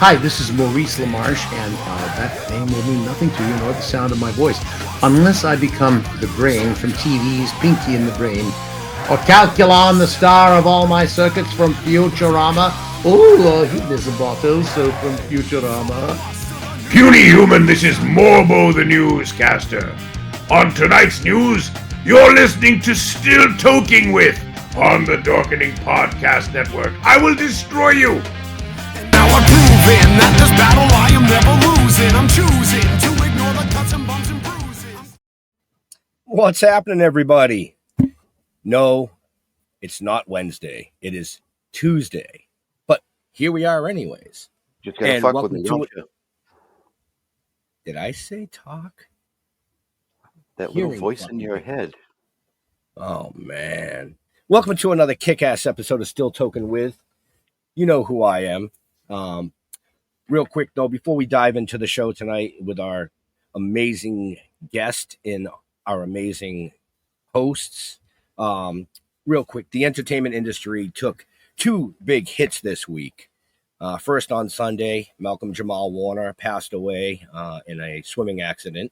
Hi, this is Maurice LaMarche, and that name will mean nothing to you nor the sound of my voice, unless I become the brain from TV's Pinky and the Brain, or Calculon, the star of all my circuits from Futurama. Oh, he is a bottle, so from Futurama. Puny human, this is Morbo the newscaster. On tonight's news, you're listening to Still Toking with on the Darkening Podcast Network. I will destroy you. Now I'm proving that this battle I am never losing. I'm choosing to ignore the cuts and bumps and bruises. What's happening, everybody? No, it's not Wednesday. It is Tuesday. But here we are anyways. Just gonna fuck with me, don't you? Did I say talk? That little voice in your head. Oh, man. Welcome to another kick-ass episode of Still Toking with. You know who I am. Real quick, though, before we dive into the show tonight with our amazing guest and our amazing hosts, real quick, the entertainment industry took two big hits this week. First on Sunday, Malcolm Jamal Warner passed away in a swimming accident.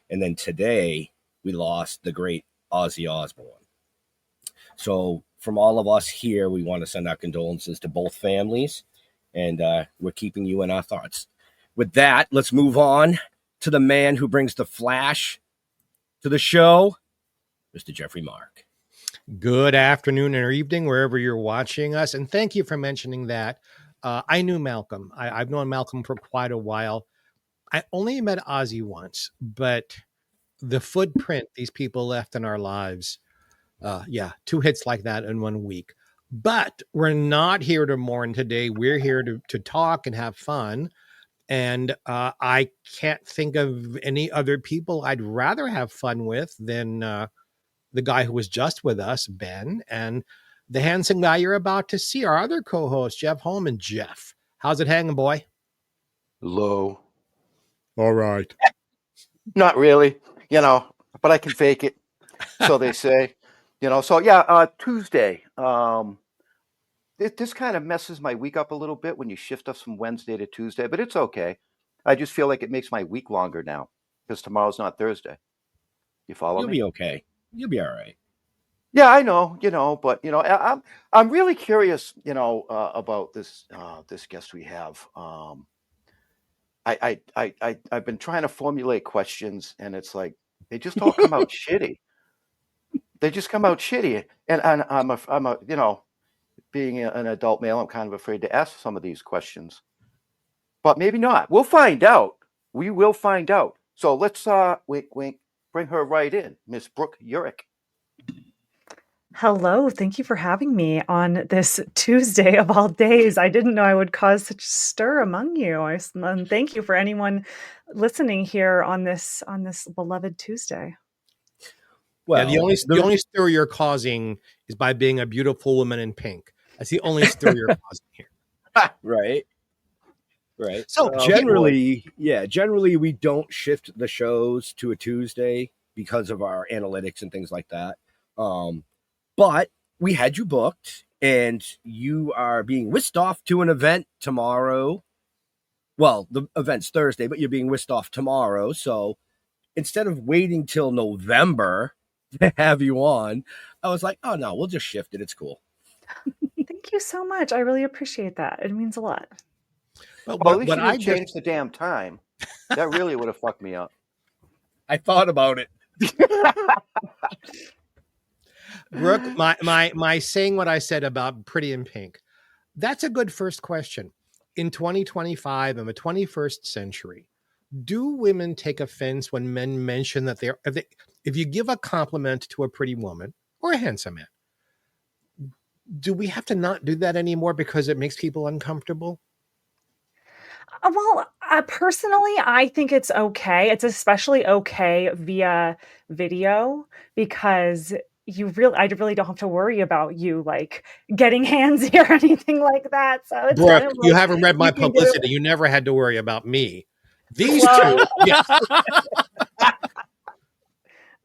And then today, we lost the great Ozzy Osbourne. So from all of us here, we want to send our condolences to both families. And we're keeping you in our thoughts. With that, let's move on to the man who brings the flash to the show, Mr. Jeffrey Mark. Good afternoon or evening, wherever you're watching us. And thank you for mentioning that. I knew Malcolm. I've known Malcolm for quite a while. I only met Ozzy once, but the footprint these people left in our lives, two hits like that in 1 week. But we're not here to mourn today. We're here to talk and have fun. And I can't think of any other people I'd rather have fun with than the guy who was just with us, Ben, and the handsome guy you're about to see, our other co-host, Jeff Holman. Jeff, how's it hanging, boy? Low. All right. Not really, but I can fake it. So they say, Tuesday. This kind of messes my week up a little bit when you shift us from Wednesday to Tuesday, but it's okay. I just feel like it makes my week longer now because tomorrow's not Thursday. You follow me? You'll be okay. You'll be all right. Yeah, I know, but I'm really curious, about this guest we have. I've been trying to formulate questions, and it's like they just all come out shitty. They just come out shitty, and I'm being an adult male, I'm kind of afraid to ask some of these questions, but maybe not. We'll find out. We will find out. So let's wink, wink, bring her right in, Miss Brook Urick. Hello, thank you for having me on this Tuesday of all days. I didn't know I would cause such stir among you. And thank you for anyone listening here on this beloved Tuesday. Well, the only stir you're causing is by being a beautiful woman in pink. That's the only stir you're causing here. Right. So generally we don't shift the shows to a Tuesday because of our analytics and things like that. But we had you booked, and you are being whisked off to an event tomorrow. Well, the event's Thursday, but you're being whisked off tomorrow. So instead of waiting till November to have you on, I was like, oh no, we'll just shift it. It's cool. Thank you so much. I really appreciate that. It means a lot. Well, at least you didn't change the damn time. That really would have fucked me up. I thought about it. Brooke, my saying what I said about pretty in pink, that's a good first question. In 2025, in the 21st century, do women take offense when men mention that if you give a compliment to a pretty woman or a handsome man, do we have to not do that anymore because it makes people uncomfortable? Well, personally, I think it's okay. It's especially okay via video because I really don't have to worry about you like getting handsy or anything like that. So it's Brooke, kind of you haven't read my publicity. You never had to worry about me. These two, yes.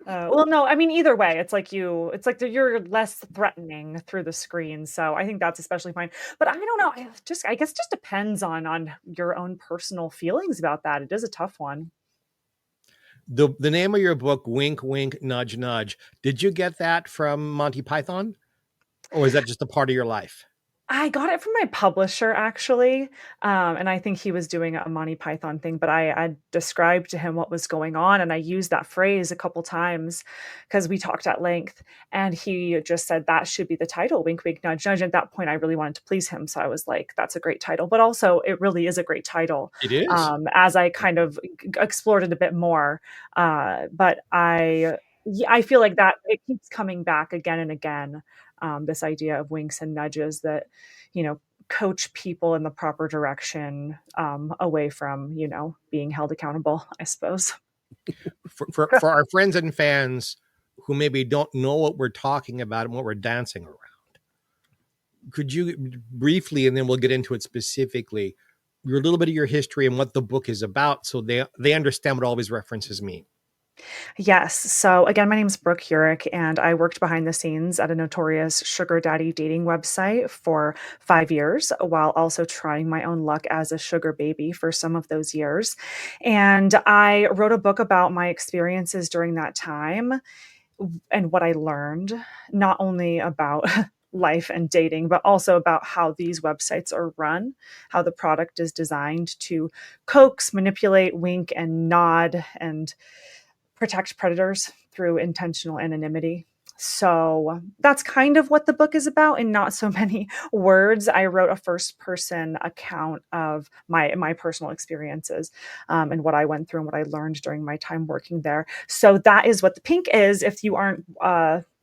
Well, no, I mean, either way, it's like you're less threatening through the screen. So I think that's especially fine. But I don't know. I guess it just depends on your own personal feelings about that. It is a tough one. The name of your book, Wink, Wink, Nudge, Nudge. Did you get that from Monty Python? Or is that just a part of your life? I got it from my publisher actually, and I think he was doing a Monty Python thing, but I described to him what was going on, and I used that phrase a couple times because we talked at length, and he just said that should be the title, Wink, Wink, Nudge, Nudge. At that point, I really wanted to please him, so I was like, "That's a great title," but also it really is a great title. It is. As I kind of explored it a bit more, but I feel like that it keeps coming back again and again. This idea of winks and nudges that, coach people in the proper direction, away from, being held accountable, I suppose. For our friends and fans who maybe don't know what we're talking about and what we're dancing around, could you briefly, and then we'll get into it specifically, a little bit of your history and what the book is about so they understand what all these references mean? Yes. So again, my name is Brook Urick, and I worked behind the scenes at a notorious sugar daddy dating website for 5 years, while also trying my own luck as a sugar baby for some of those years. And I wrote a book about my experiences during that time and what I learned, not only about life and dating, but also about how these websites are run, how the product is designed to coax, manipulate, wink, and nod, and protect predators through intentional anonymity. So that's kind of what the book is about in not so many words. I wrote a first person account of my personal experiences, and what I went through and what I learned during my time working there. So that is what the pink is. If you aren't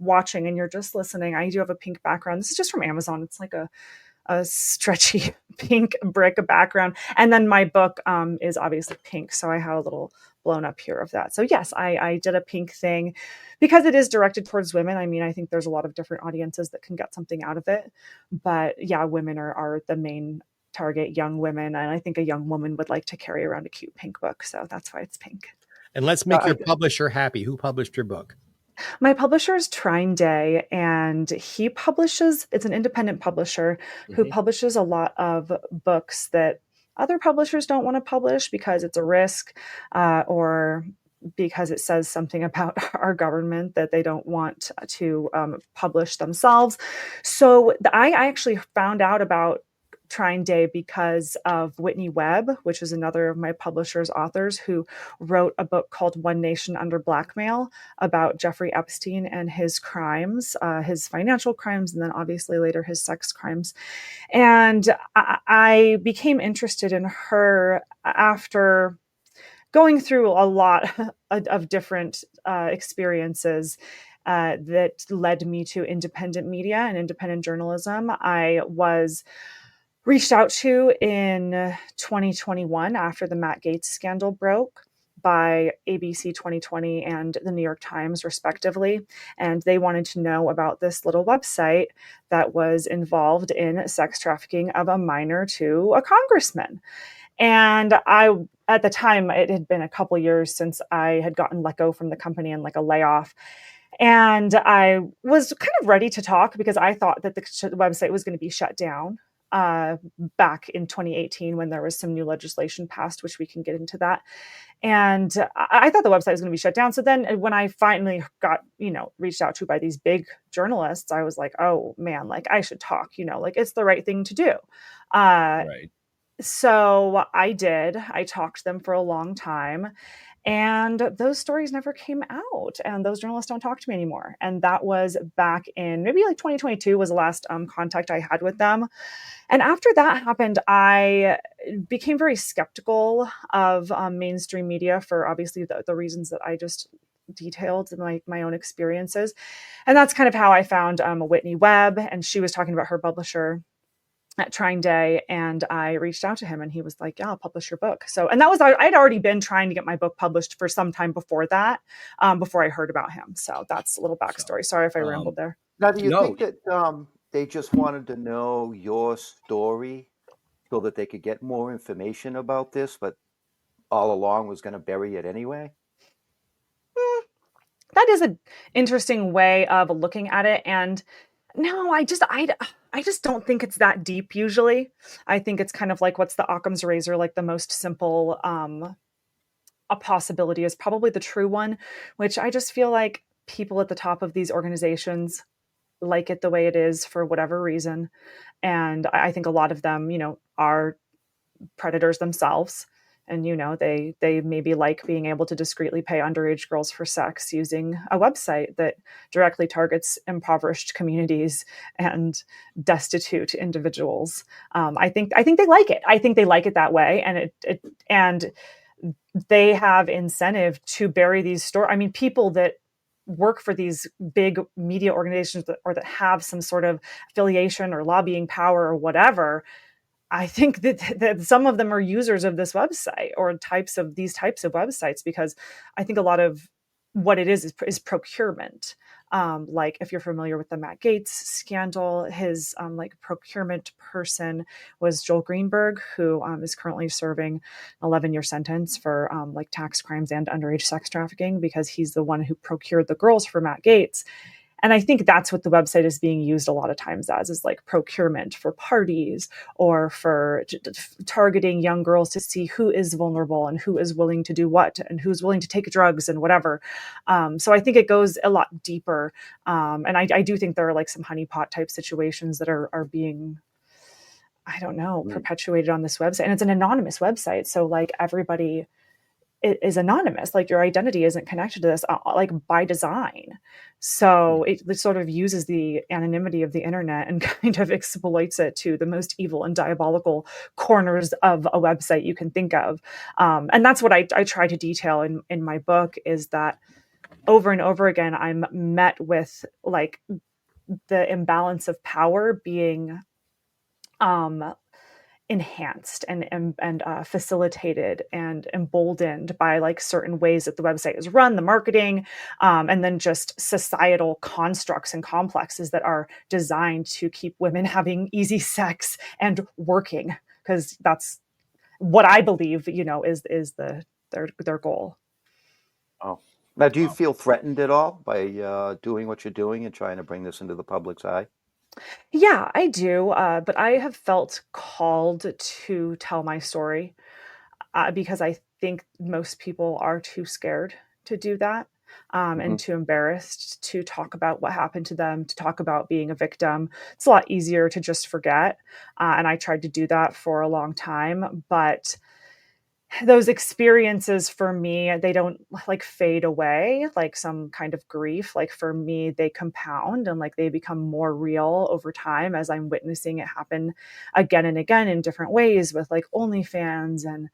watching and you're just listening, I do have a pink background. This is just from Amazon. It's like a stretchy pink brick background. And then my book is obviously pink. So I had a little blown up here of that. So yes, I did a pink thing because it is directed towards women. I mean, I think there's a lot of different audiences that can get something out of it. But yeah, women are the main target, young women. And I think a young woman would like to carry around a cute pink book. So that's why it's pink. And let's make your publisher happy. Who published your book? My publisher is Trine Day, and it's an independent publisher who publishes a lot of books that other publishers don't want to publish because it's a risk, or because it says something about our government that they don't want to publish themselves. So I actually found out about Trine Day because of Whitney Webb, which is another of my publisher's authors, who wrote a book called One Nation Under Blackmail about Jeffrey Epstein and his crimes, his financial crimes, and then obviously later his sex crimes. And I became interested in her after going through a lot of different experiences that led me to independent media and independent journalism. I was reached out to in 2021 after the Matt Gaetz scandal broke by ABC 2020 and the New York Times, respectively. And they wanted to know about this little website that was involved in sex trafficking of a minor to a congressman. And at the time, it had been a couple years since I had gotten let go from the company and like a layoff. And I was kind of ready to talk because I thought that the website was going to be shut down back in 2018 when there was some new legislation passed, which we can get into that. And I thought the website was going to be shut down. So then when I finally got, reached out to by these big journalists, I was like, oh man, like I should talk, like it's the right thing to do. Right. So I did. I talked to them for a long time. And those stories never came out, and those journalists don't talk to me anymore. And that was back in maybe like 2022 was the last contact I had with them. And after that happened, I became very skeptical of mainstream media for obviously the reasons that I just detailed in my own experiences. And that's kind of how I found Whitney Webb, and she was talking about her publisher at Trine Day, and I reached out to him and he was like, yeah, I'll publish your book. So, and that was, I'd already been trying to get my book published for some time before that, before I heard about him. So that's a little backstory. Sorry if I rambled there. Now, do you think that they just wanted to know your story so that they could get more information about this, but all along was going to bury it anyway? that is an interesting way of looking at it. And no, I just don't think it's that deep usually. I think it's kind of like, what's the Occam's razor, like the most simple a possibility is probably the true one, which I just feel like people at the top of these organizations like it the way it is for whatever reason. And I think a lot of them, are predators themselves. And, they maybe like being able to discreetly pay underage girls for sex using a website that directly targets impoverished communities and destitute individuals. I think they like it. I think they like it that way. And they have incentive to bury these stories. I mean, people that work for these big media organizations or that have some sort of affiliation or lobbying power or whatever, I think that some of them are users of this website or these types of websites, because I think a lot of what it is procurement. Like if you're familiar with the Matt Gaetz scandal, his like procurement person was Joel Greenberg, who is currently serving an 11-year sentence for like tax crimes and underage sex trafficking, because he's the one who procured the girls for Matt Gaetz. And I think that's what the website is being used a lot of times as, is like procurement for parties or for targeting young girls to see who is vulnerable and who is willing to do what and who's willing to take drugs and whatever. So I think it goes a lot deeper. And I do think there are like some honeypot type situations that are being, I don't know, perpetuated on this website. And it's an anonymous website. So like everybody is anonymous, like your identity isn't connected to this, like by design. So it sort of uses the anonymity of the internet and kind of exploits it to the most evil and diabolical corners of a website you can think of. And that's what I try to detail in my book, is that over and over again, I'm met with like the imbalance of power being enhanced and facilitated and emboldened by like certain ways that the website is run, the marketing, and then just societal constructs and complexes that are designed to keep women having easy sex and working, because that's what I believe, is their goal. Oh, now do you feel threatened at all by doing what you're doing and trying to bring this into the public's eye? Yeah, I do. But I have felt called to tell my story because I think most people are too scared to do that, and too embarrassed to talk about what happened to them, to talk about being a victim. It's a lot easier to just forget. And I tried to do that for a long time, but those experiences for me, they don't like fade away like some kind of grief. Like for me, they compound and like they become more real over time as I'm witnessing it happen again and again in different ways with like OnlyFans and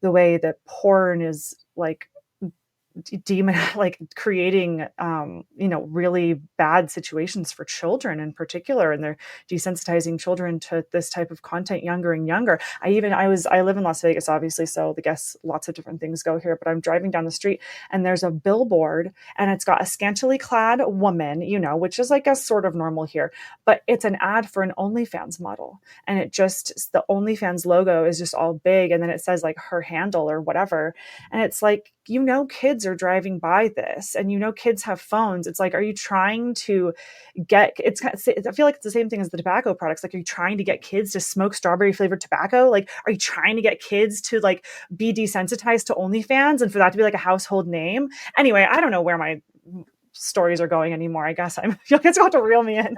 the way that porn is like demon, like creating really bad situations for children in particular, and they're desensitizing children to this type of content younger and younger. I live in Las Vegas, obviously, so the guess lots of different things go here, but I'm driving down the street and there's a billboard and it's got a scantily clad woman, which is I guess sort of normal here, but it's an ad for an OnlyFans model, and the OnlyFans logo is just all big, and then it says like her handle or whatever, and it's like, kids are driving by this, and kids have phones. It's like, are you trying to I feel like it's the same thing as the tobacco products. Like, are you trying to get kids to smoke strawberry flavored tobacco? Like, are you trying to get kids to like be desensitized to OnlyFans and for that to be like a household name? Anyway, I don't know where my stories are going anymore. I guess you'll have to reel me in.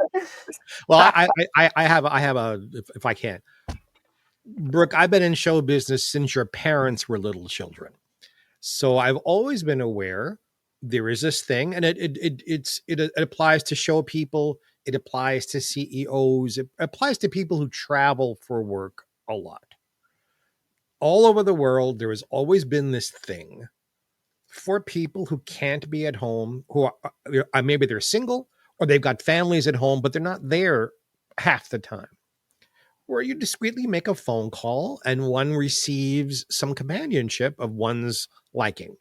Well, I have a, if I can, Brooke, I've been in show business since your parents were little children. So I've always been aware there is this thing, and it applies to show people. It applies to CEOs. It applies to people who travel for work a lot. All over the world, there has always been this thing for people who can't be at home, who are maybe they're single or they've got families at home, but they're not there half the time, where you discreetly make a phone call and one receives some companionship of one's liking.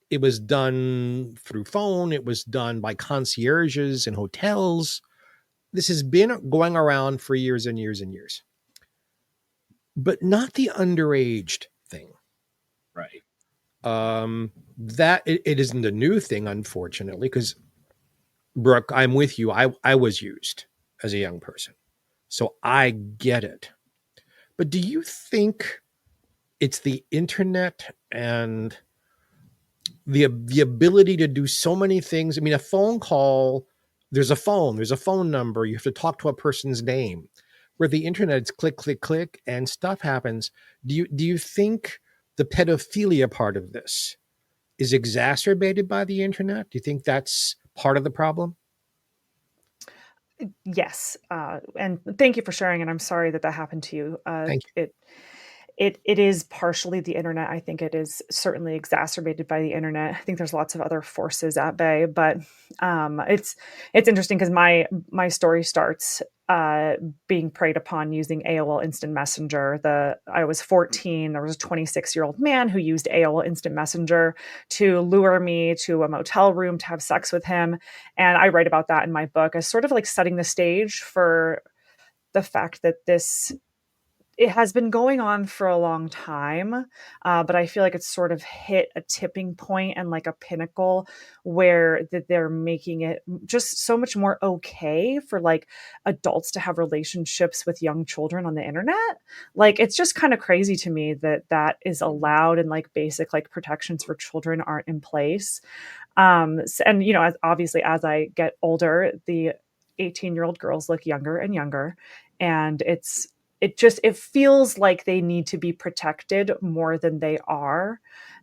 It was done through phone. It was done by concierges in hotels. This has been going around for years and years and years, but not the underaged thing. Right. That it isn't a new thing, unfortunately, because Brooke, I'm with you. I was used as a young person, so I get it. But do you think it's the internet and the ability to do so many things? I mean, a phone call, there's a phone number, you have to talk to a person's name. Where the internet, it's click, click, click, and stuff happens. Do you think the pedophilia part of this is exacerbated by the internet? Do you think that's part of the problem? Yes, and thank you for sharing, and I'm sorry that that happened to you. Thank you. It is partially the internet. I think it is certainly exacerbated by the internet. I think there's lots of other forces at bay, but it's interesting because my story starts being preyed upon using AOL Instant Messenger. I was 14. There was a 26-year-old man who used AOL Instant Messenger to lure me to a motel room to have sex with him, and I write about that in my book as sort of like setting the stage for the fact that it has been going on for a long time, but I feel like it's sort of hit a tipping point and like a pinnacle where that they're making it just so much more okay for like adults to have relationships with young children on the internet. Like it's just kind of crazy to me that that is allowed and like basic like protections for children aren't in place. And you know, obviously as I get older, the 18-year-old girls look younger and younger, and it feels like they need to be protected more than they are.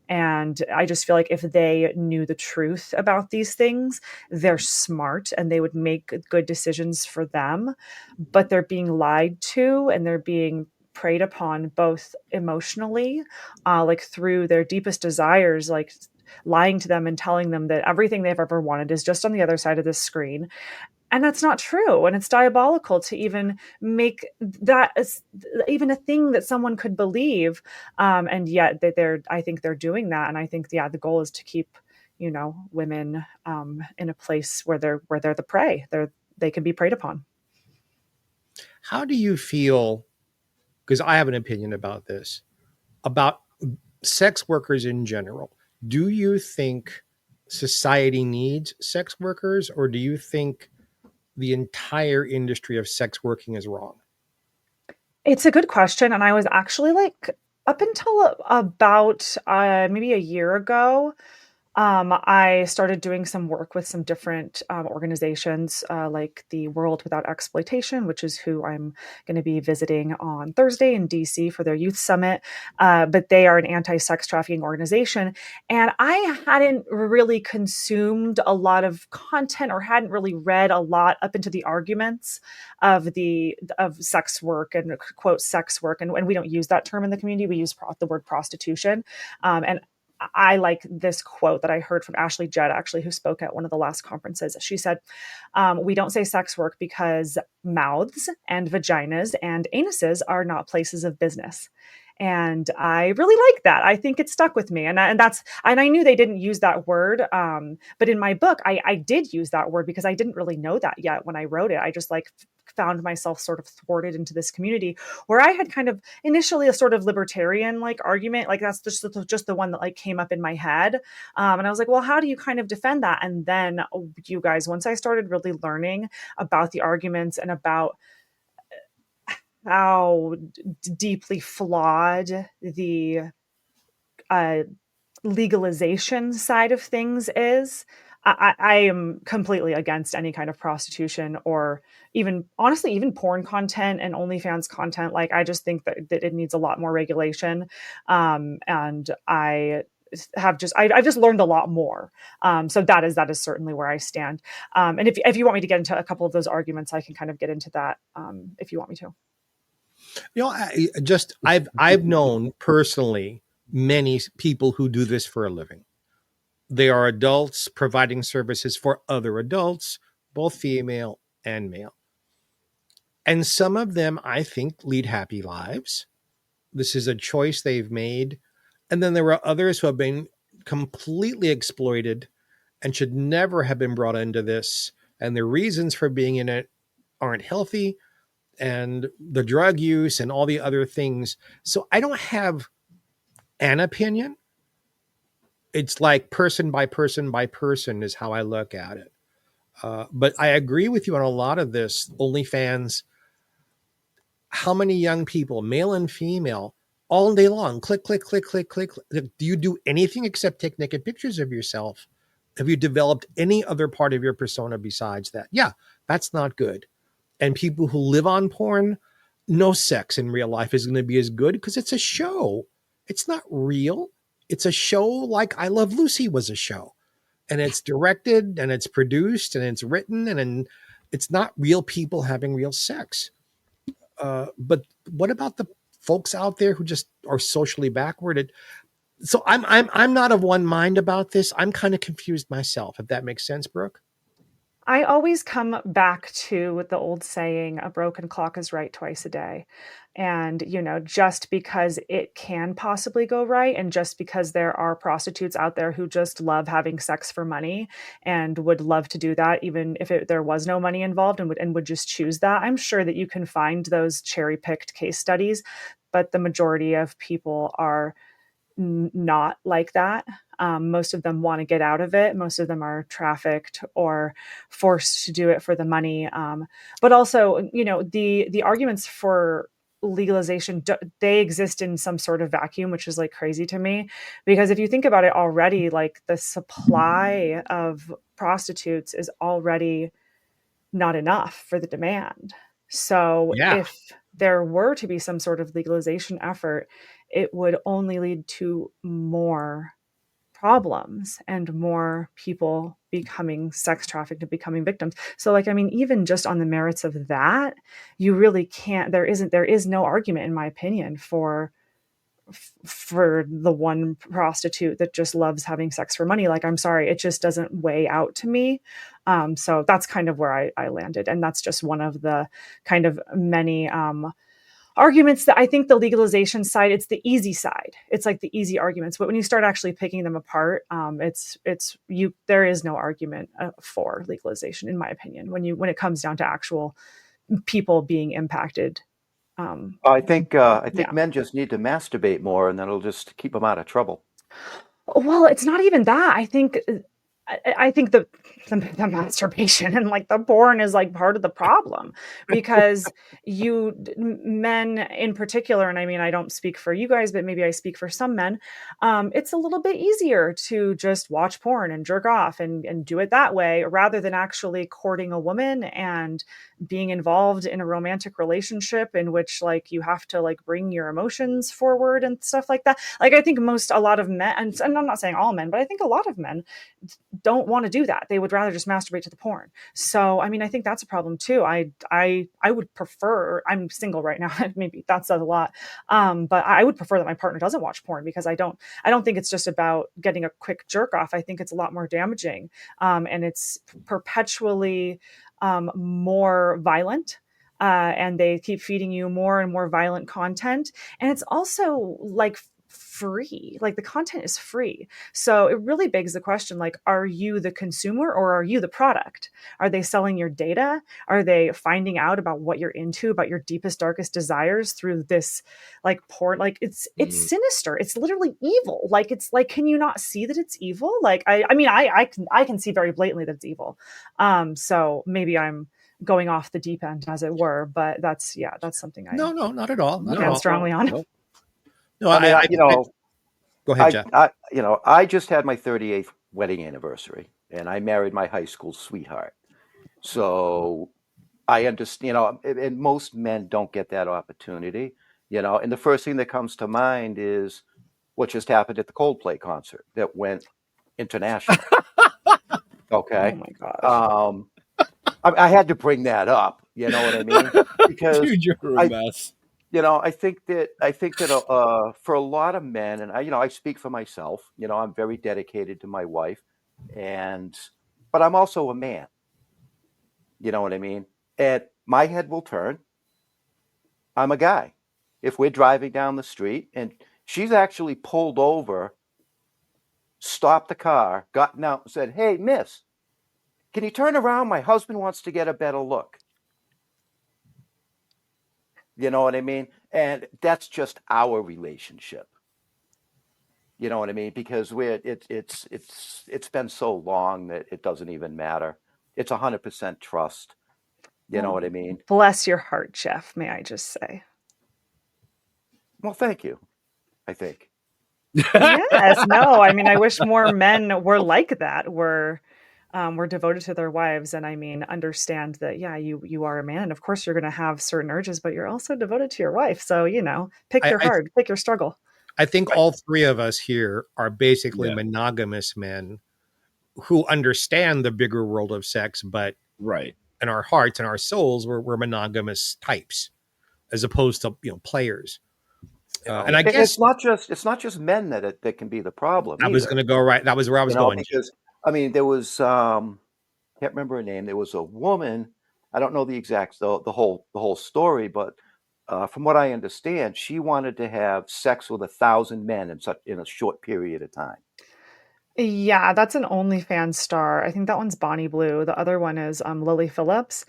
And I just feel like if they knew the truth about these things, they're smart and they would make good decisions for them. But they're being lied to and they're being preyed upon both emotionally, like through their deepest desires, like lying to them and telling them that everything they've ever wanted is just on the other side of this screen. And that's not true. And it's diabolical to even make that even a thing that someone could believe. And yet I think they're doing that. And I think, yeah, the goal is to keep, you know, women in a place where they're the prey. They can be preyed upon. How do you feel? Because I have an opinion about this, about sex workers in general. Do you think society needs sex workers, or do you think the entire industry of sex working is wrong? It's a good question. And I was actually like, up until about maybe a year ago, I started doing some work with some different organizations, like the World Without Exploitation, which is who I'm going to be visiting on Thursday in DC for their youth summit. But they are an anti-sex trafficking organization. And I hadn't really consumed a lot of content or hadn't really read a lot up into the arguments of sex work and quote sex work. And we don't use that term in the community. We use the word prostitution. And I like this quote that I heard from Ashley Judd, actually, who spoke at one of the last conferences. She said, we don't say sex work because mouths and vaginas and anuses are not places of business. And I really like that. I think it stuck with me. And I knew they didn't use that word. But in my book, I did use that word because I didn't really know that yet when I wrote it. I just like found myself sort of thwarted into this community where I had kind of initially a sort of libertarian like argument. Like that's just the one that like came up in my head. And I was like, well, how do you kind of defend that? And then you guys, once I started really learning about the arguments and about how deeply flawed the legalization side of things is, I am completely against any kind of prostitution or even honestly, even porn content and OnlyFans content. Like, I just think that it needs a lot more regulation. And I've just learned a lot more. So that is certainly where I stand. And if you want me to get into a couple of those arguments, I can kind of get into that if you want me to. You know, I've known personally many people who do this for a living. They are adults providing services for other adults, both female and male. And some of them, I think, lead happy lives. This is a choice they've made. And then there are others who have been completely exploited and should never have been brought into this. And the reasons for being in it aren't healthy, and the drug use and all the other things. So I don't have an opinion. It's like person by person by person is how I look at it. But I agree with you on a lot of this. OnlyFans, how many young people, male and female, all day long, click, click, click, click, click. Do you do anything except take naked pictures of yourself? Have you developed any other part of your persona besides that? Yeah, that's not good. And people who live on porn, no sex in real life is going to be as good because it's a show. It's not real. It's a show like I Love Lucy was a show. And it's directed and it's produced and it's written and it's not real people having real sex. But what about the folks out there who just are socially backward? So I'm not of one mind about this. I'm kind of confused myself, if that makes sense, Brooke. I always come back to the old saying, a broken clock is right twice a day. And, just because it can possibly go right, and just because there are prostitutes out there who just love having sex for money and would love to do that, even if there was no money involved and would just choose that, I'm sure that you can find those cherry-picked case studies, but the majority of people are not like that. Most of them want to get out of it. Most of them are trafficked or forced to do it for the money. But also, the arguments for legalization, they exist in some sort of vacuum, which is like crazy to me. Because if you think about it already, like the supply of prostitutes is already not enough for the demand. So Yeah. if there were to be some sort of legalization effort, it would only lead to more problems and more people becoming sex trafficked and becoming victims. So even just on the merits of that, you really can't, there is no argument, in my opinion, for the one prostitute that just loves having sex for money. Like, I'm sorry, it just doesn't weigh out to me. So that's kind of where I landed. And that's just one of the kind of many arguments that I think the legalization side, it's the easy side. It's like the easy arguments. But when you start actually picking them apart, there is no argument for legalization, in my opinion, when it comes down to actual people being impacted. I think Yeah. men just need to masturbate more, and that'll just keep them out of trouble. Well, it's not even that. I think the masturbation and like the porn is like part of the problem, because men in particular, and I mean, I don't speak for you guys, but maybe I speak for some men. It's a little bit easier to just watch porn and jerk off and do it that way, rather than actually courting a woman and being involved in a romantic relationship in which like you have to like bring your emotions forward and stuff like that. Like, I think a lot of men, and I'm not saying all men, but I think a lot of men don't want to do that. They would rather just masturbate to the porn. So, I mean, I think that's a problem too. I would prefer, I'm single right now. Maybe that says a lot. But I would prefer that my partner doesn't watch porn, because I don't think it's just about getting a quick jerk off. I think it's a lot more damaging. And it's perpetually more violent. And they keep feeding you more and more violent content. And it's also like free, like the content is free. So it really begs the question, like, are you the consumer or are you the product? Are they selling your data? Are they finding out about what you're into, about your deepest, darkest desires through this like porn? Like, it's sinister. It's literally evil. Like, it's like, can you not see that it's evil? Like, I can see very blatantly that it's evil. So maybe I'm going off the deep end, as it were, but that's something I No, not at all. Not at stand all. strongly on. No, go ahead, Jeff. I just had my 38th wedding anniversary, and I married my high school sweetheart. So I understand, and most men don't get that opportunity, and the first thing that comes to mind is what just happened at the Coldplay concert that went international. Okay. Oh my gosh. I had to bring that up, you know what I mean? Because Dude, you're a mess. I think that for a lot of men, and I speak for myself. I'm very dedicated to my wife, but I'm also a man. You know what I mean? And my head will turn. I'm a guy. If we're driving down the street and she's actually pulled over, stopped the car, gotten out, and said, "Hey, miss, can you turn around? My husband wants to get a better look." You know what I mean? And that's just our relationship. You know what I mean? Because it's been so long that it doesn't even matter. It's 100% trust. You know Well, what I mean? bless your heart, Jeff, may I just say. Well, thank you. I think. Yes, no, I mean, I wish more men were like that, were devoted to their wives, and I mean, understand that, yeah, you are a man, and of course you're gonna have certain urges, but you're also devoted to your wife. So, pick I, your I hard, pick your struggle. I think all three of us here are basically Yeah. monogamous men who understand the bigger world of sex, but Right. in our hearts and our souls, we're monogamous types as opposed to players. And I guess It's not just men that can be the problem I was either. going to go right. That was where I was going. Because I mean there was can't remember her name. There was a woman. I don't know the exact the whole story, but from what I understand, she wanted to have sex with 1,000 men in a short period of time. Yeah, that's an OnlyFans star. I think that one's Bonnie Blue. The other one is Lily Phillips.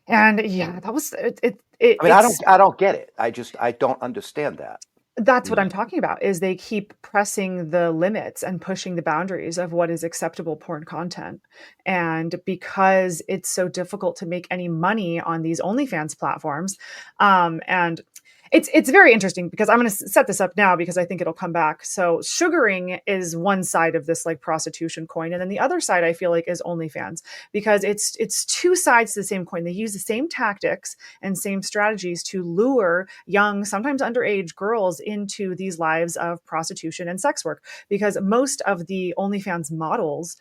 And yeah, that was I mean, it's I don't get it. I don't understand that. that's what Yeah. I'm talking about is they keep pressing the limits and pushing the boundaries of what is acceptable porn content. And because it's so difficult to make any money on these OnlyFans platforms, and it's very interesting because I'm going to set this up now because I think it'll come back. So sugaring is one side of this like prostitution coin, and then the other side I feel like is OnlyFans because it's two sides to the same coin. They use the same tactics and same strategies to lure young, sometimes underage girls into these lives of prostitution and sex work because most of the OnlyFans models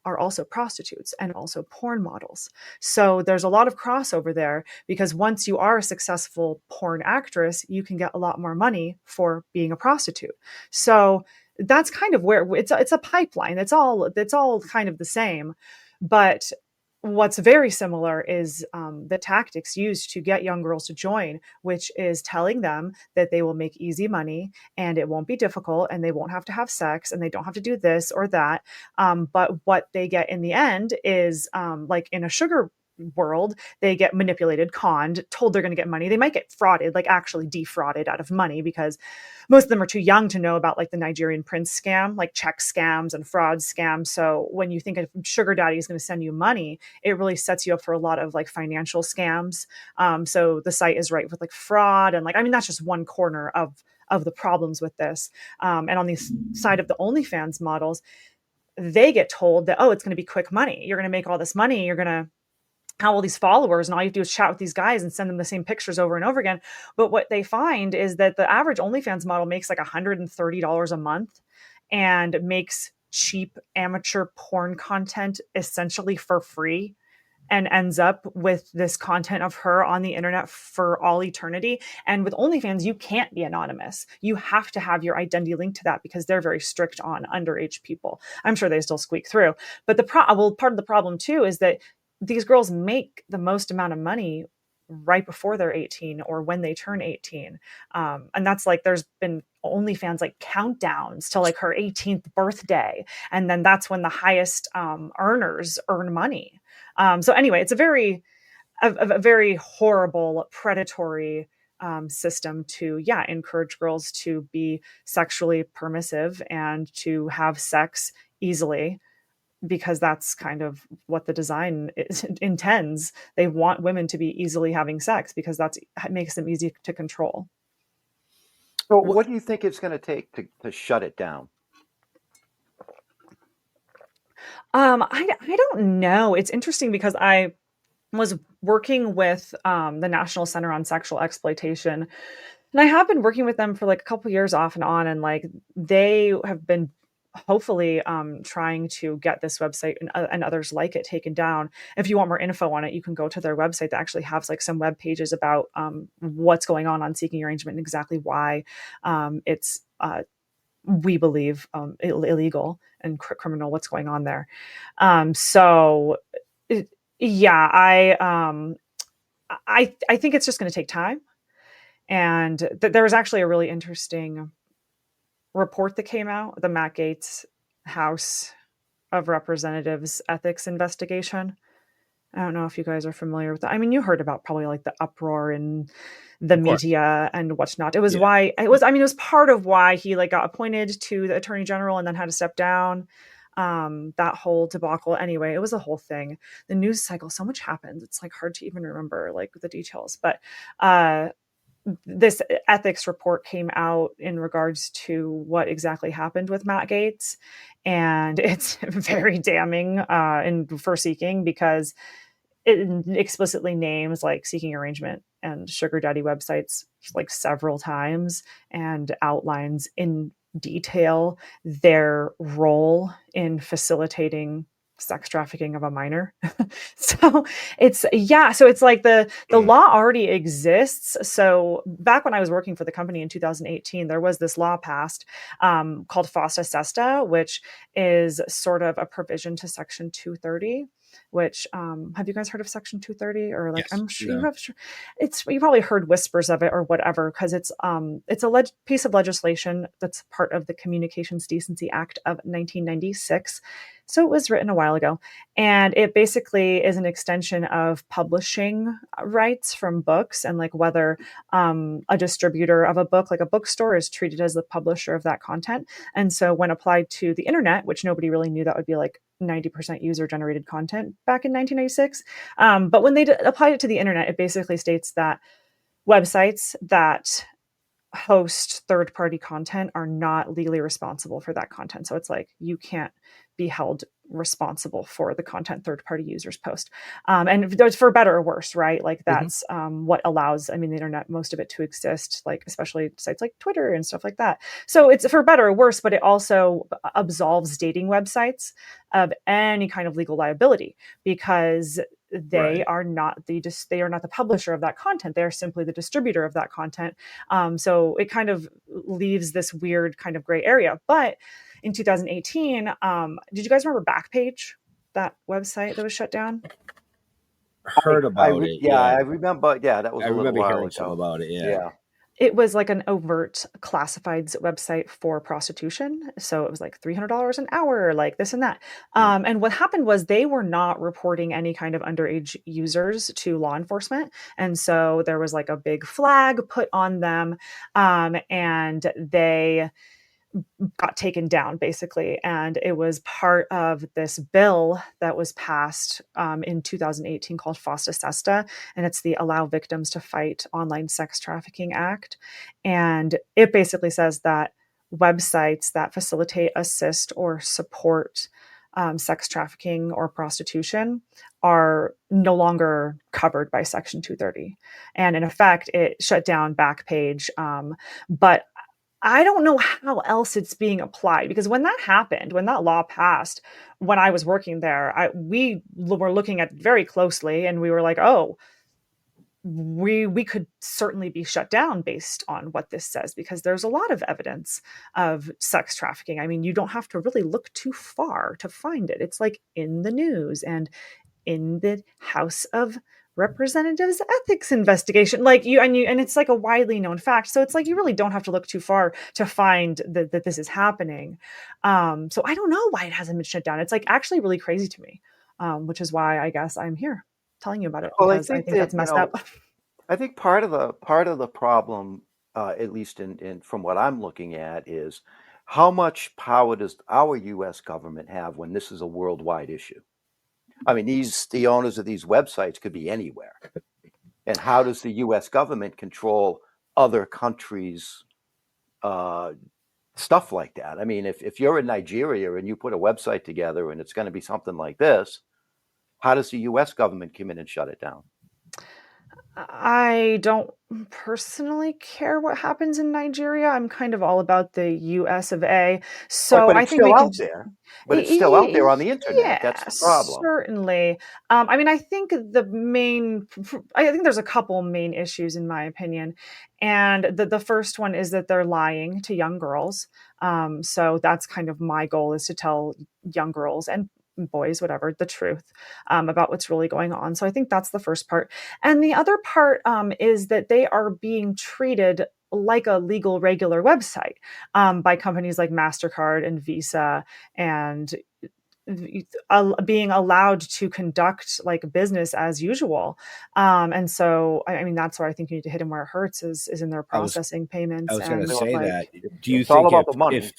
are also prostitutes and also porn models. So there's a lot of crossover there because once you are a successful porn actress, you can get a lot more money for being a prostitute. So that's kind of where it's a pipeline. It's all kind of the same, but what's very similar is the tactics used to get young girls to join, which is telling them that they will make easy money and it won't be difficult and they won't have to have sex and they don't have to do this or that. But what they get in the end is like in a sugar world, they get manipulated, conned, told they're going to get money. They might get frauded, like actually defrauded out of money because most of them are too young to know about like the Nigerian prince scam, like check scams and fraud scams. So when you think a sugar daddy is going to send you money, it really sets you up for a lot of like financial scams. So the site is rife with like fraud and like, I mean, that's just one corner of the problems with this. And on the side of the OnlyFans models, they get told that, oh, it's going to be quick money. You're going to make all this money. You're going to have all these followers and all you have to do is chat with these guys and send them the same pictures over and over again. But what they find is that the average OnlyFans model makes like $130 a month and makes cheap amateur porn content essentially for free and ends up with this content of her on the internet for all eternity. And with OnlyFans, you can't be anonymous. You have to have your identity linked to that because they're very strict on underage people. I'm sure they still squeak through. But part of the problem too is that these girls make the most amount of money right before they're 18 or when they turn 18. And that's like, there's been OnlyFans like countdowns to like her 18th birthday. And then that's when the highest earners earn money. So anyway, it's a very horrible, predatory system to, encourage girls to be sexually permissive and to have sex easily because that's kind of what the design intends. They want women to be easily having sex because that makes them easy to control. So what do you think it's going to take to shut it down? I don't know. It's interesting because I was working with the National Center on Sexual Exploitation, and I have been working with them for like a couple years off and on, and like they have been hopefully trying to get this website and others like it taken down. If you want more info on it, you can go to their website that actually has like some web pages about what's going on seeking arrangement and exactly why it's we believe illegal and criminal what's going on there. So yeah, I think it's just going to take time. And there was actually a really interesting report that came out, the Matt Gaetz House of Representatives ethics investigation. I don't know if you guys are familiar with that. I mean, you heard about probably like the uproar in the Of course. media and whatnot. It was Yeah. why it was. I mean, it was part of why he like got appointed to the attorney general and then had to step down. That whole debacle. Anyway, it was a whole thing. The news cycle. So much happens. It's like hard to even remember like the details. But this ethics report came out in regards to what exactly happened with Matt Gaetz, and it's very damning for Seeking because it explicitly names like seeking arrangement and sugar daddy websites like several times and outlines in detail their role in facilitating sex trafficking of a minor. So it's like the law already exists. So back when I was working for the company in 2018, there was this law passed called FOSTA SESTA, which is sort of a provision to Section 230. Which have you guys heard of Section 230? Or like, Yes. I'm sure No. you have. You probably heard whispers of it or whatever, because it's a piece of legislation that's part of the Communications Decency Act of 1996. So it was written a while ago, and it basically is an extension of publishing rights from books, and like whether a distributor of a book, like a bookstore, is treated as the publisher of that content. And so when applied to the internet, which nobody really knew that would be like 90% user generated content back in 1996. But when they applied it to the internet, it basically states that websites that host third-party content are not legally responsible for that content. So it's like you can't be held responsible for the content third-party users post. And there's for better or worse, right? Like that's what allows, I mean, the internet, most of it to exist, like especially sites like Twitter and stuff like that. So it's for better or worse, but it also absolves dating websites of any kind of legal liability because they are not the publisher of that content. They're simply the distributor of that content. So it kind of leaves this weird kind of gray area. But in 2018, did you guys remember Backpage, that website that was shut down? Heard about it. Yeah, I remember. Yeah, that was I a little remember while hearing ago. some about it. Yeah. It was like an overt classifieds website for prostitution. So it was like $300 an hour, like this and that. And what happened was they were not reporting any kind of underage users to law enforcement. And so there was like a big flag put on them, and they got taken down basically. And it was part of this bill that was passed in 2018 called FOSTA SESTA, and it's the Allow Victims to Fight Online Sex Trafficking Act. And it basically says that websites that facilitate, assist, or support sex trafficking or prostitution are no longer covered by Section 230. And in effect, it shut down Backpage. But I don't know how else it's being applied, because when that happened, when that law passed, when I was working there, we were looking at it very closely, and we were like, oh, we could certainly be shut down based on what this says, because there's a lot of evidence of sex trafficking. I mean, you don't have to really look too far to find it. It's like in the news and in the House of Representatives ethics investigation, like and it's like a widely known fact. So it's like you really don't have to look too far to find that this is happening. So I don't know why it hasn't been shut down. It's like actually really crazy to me, which is why I guess I'm here telling you about it, Well, because I think that's messed up. I think part of the problem, at least in from what I'm looking at, is how much power does our U.S. government have when this is a worldwide issue? I mean, the owners of these websites could be anywhere. And how does the U.S. government control other countries' stuff like that? I mean, if you're in Nigeria and you put a website together and it's going to be something like this, how does the U.S. government come in and shut it down? I don't personally care what happens in Nigeria. I'm kind of all about the US of A. So But I it's think still we can. out there. But it's still out there on the internet. That's the problem. Certainly. I mean, I think I think there's a couple main issues in my opinion. And the first one is that they're lying to young girls. So that's kind of my goal, is to tell young girls and boys, whatever, the truth about what's really going on. So I think that's the first part. And the other part is that they are being treated like a legal, regular website by companies like MasterCard and Visa and being allowed to conduct like business as usual. And so, I mean, that's where I think you need to hit them where it hurts is in their I was processing I payments was going to and say like, that. Do you It's all think about the money.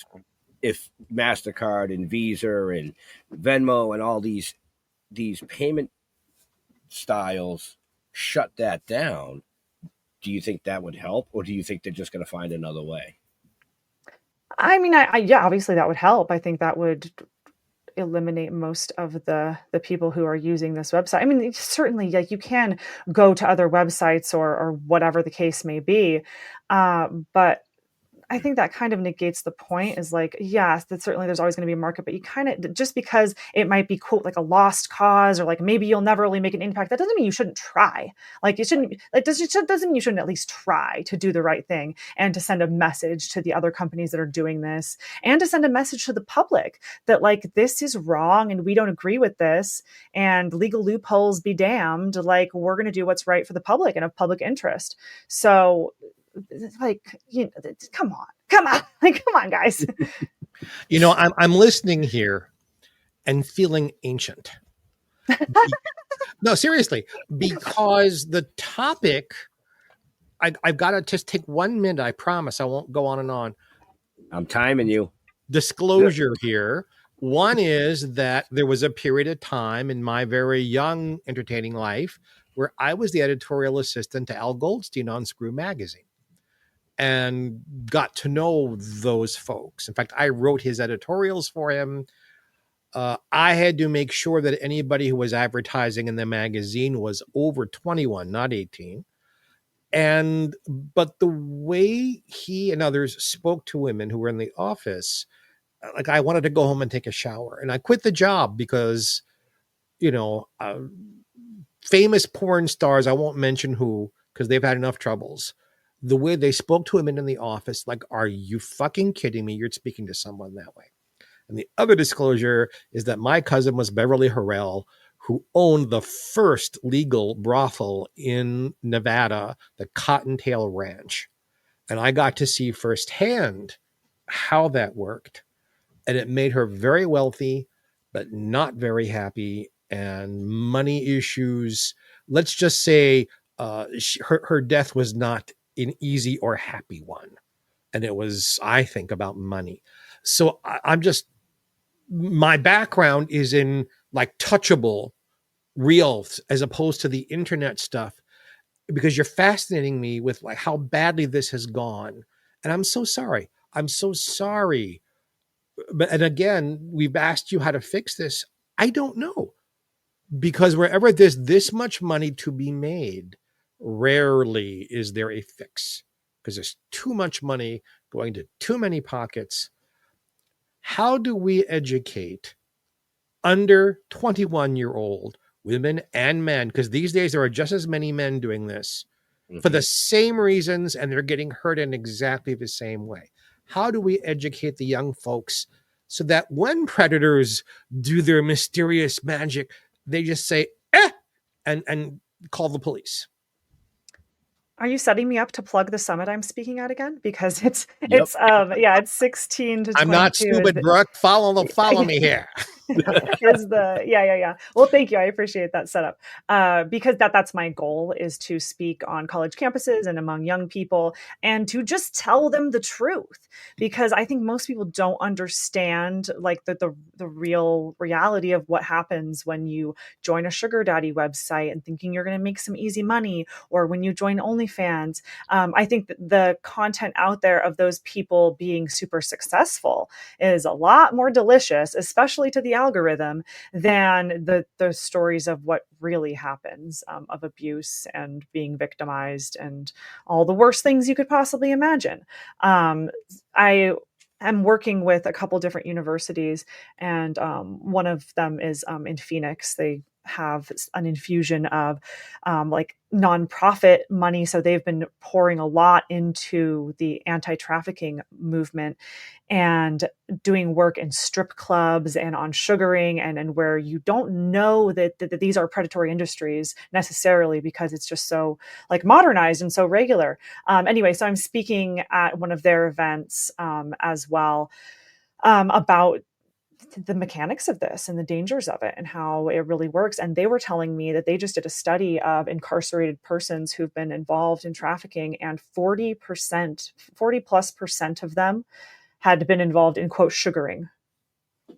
if MasterCard and Visa and Venmo and all these payment styles shut that down, do you think that would help, or do you think they're just going to find another way? I mean, yeah, obviously that would help. I think that would eliminate most of the people who are using this website. I mean, certainly, like you can go to other websites or whatever the case may be, but I think that kind of negates the point is like, yes, that certainly there's always going to be a market, but you kind of, just because it might be quote like a lost cause, or like maybe you'll never really make an impact, that doesn't mean you shouldn't try. Like it shouldn't, like doesn't mean you shouldn't at least try to do the right thing and to send a message to the other companies that are doing this, and to send a message to the public that like this is wrong and we don't agree with this, and legal loopholes be damned. Like we're going to do what's right for the public and of public interest. So like, come on, like, come on, guys. I'm listening here and feeling ancient. No, seriously, because the topic, I've got to just take 1 minute. I promise I won't go on and on. I'm timing you. Disclosure here. One is that there was a period of time in my very young entertaining life where I was the editorial assistant to Al Goldstein on Screw Magazine, and got to know those folks. In fact, I wrote his editorials for him. I had to make sure that anybody who was advertising in the magazine was over 21, not 18. But the way he and others spoke to women who were in the office, like I wanted to go home and take a shower. And I quit the job because, famous porn stars, I won't mention who, because they've had enough troubles. The way they spoke to women in the office, like, are you fucking kidding me? You're speaking to someone that way. And the other disclosure is that my cousin was Beverly Harrell, who owned the first legal brothel in Nevada, the Cottontail Ranch. And I got to see firsthand how that worked. And it made her very wealthy, but not very happy, and money issues. Let's just say her death was not an easy or happy one. And it was, I think, about money. So my background is in like touchable, real, as opposed to the internet stuff, because you're fascinating me with like how badly this has gone. And I'm so sorry. I'm so sorry. But, and again, we've asked you how to fix this. I don't know, because wherever there's this much money to be made, rarely is there a fix, because there's too much money going to too many pockets. How do we educate under 21-year-old women and men? Because these days there are just as many men doing this for the same reasons, and they're getting hurt in exactly the same way. How do we educate the young folks so that when predators do their mysterious magic, they just say, and call the police? Are you setting me up to plug the summit I'm speaking at again? Because it's 16 to 22. I'm not stupid, Brook. Follow me here. Is the yeah. Well, thank you. I appreciate that setup. Because that's my goal, is to speak on college campuses and among young people, and to just tell them the truth. Because I think most people don't understand like the real reality of what happens when you join a sugar daddy website and thinking you're going to make some easy money, or when you join OnlyFans. I think that the content out there of those people being super successful is a lot more delicious, especially to the algorithm, than the stories of what really happens, of abuse and being victimized and all the worst things you could possibly imagine. I am working with a couple different universities, and one of them is in Phoenix. They have an infusion of like nonprofit money. So they've been pouring a lot into the anti-trafficking movement and doing work in strip clubs and on sugaring, and where you don't know that these are predatory industries necessarily, because it's just so like modernized and so regular. Anyway, so I'm speaking at one of their events as well, about the mechanics of this and the dangers of it and how it really works. And they were telling me that they just did a study of incarcerated persons who've been involved in trafficking, and 40+ % of them had been involved in, quote, sugaring.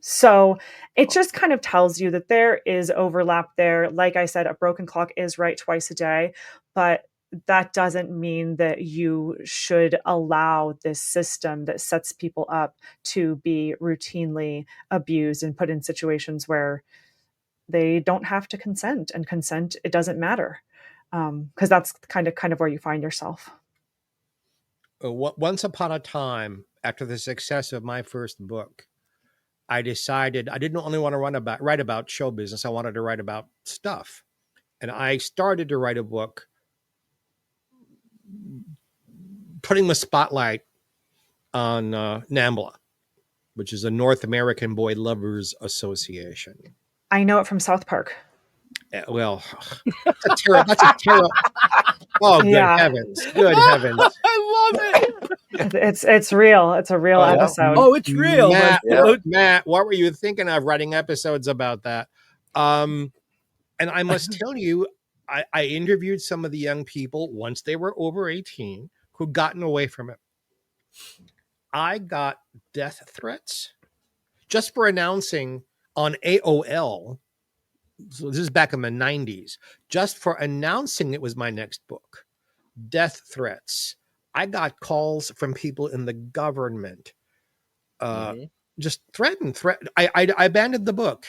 So it just kind of tells you that there is overlap there. Like I said, a broken clock is right twice a day, but that doesn't mean that you should allow this system that sets people up to be routinely abused and put in situations where they don't have to consent, and consent, it doesn't matter. Because that's kind of where you find yourself. Once upon a time, after the success of my first book, I decided I didn't only want to write about show business. I wanted to write about stuff. And I started to write a book putting the spotlight on NAMBLA, which is a North American Boy Lovers Association. I know it from South Park. Well, that's a terrible. Oh, good heavens. Good heavens. I love it. It's real. It's a real episode. Oh, it's real. Matt, what were you thinking of writing episodes about that? And I must tell you, I interviewed some of the young people once they were over 18 who'd gotten away from it. I got death threats just for announcing on AOL. So this is back in the 90s, just for announcing it was my next book. Death threats. I got calls from people in the government, just threatened. I abandoned the book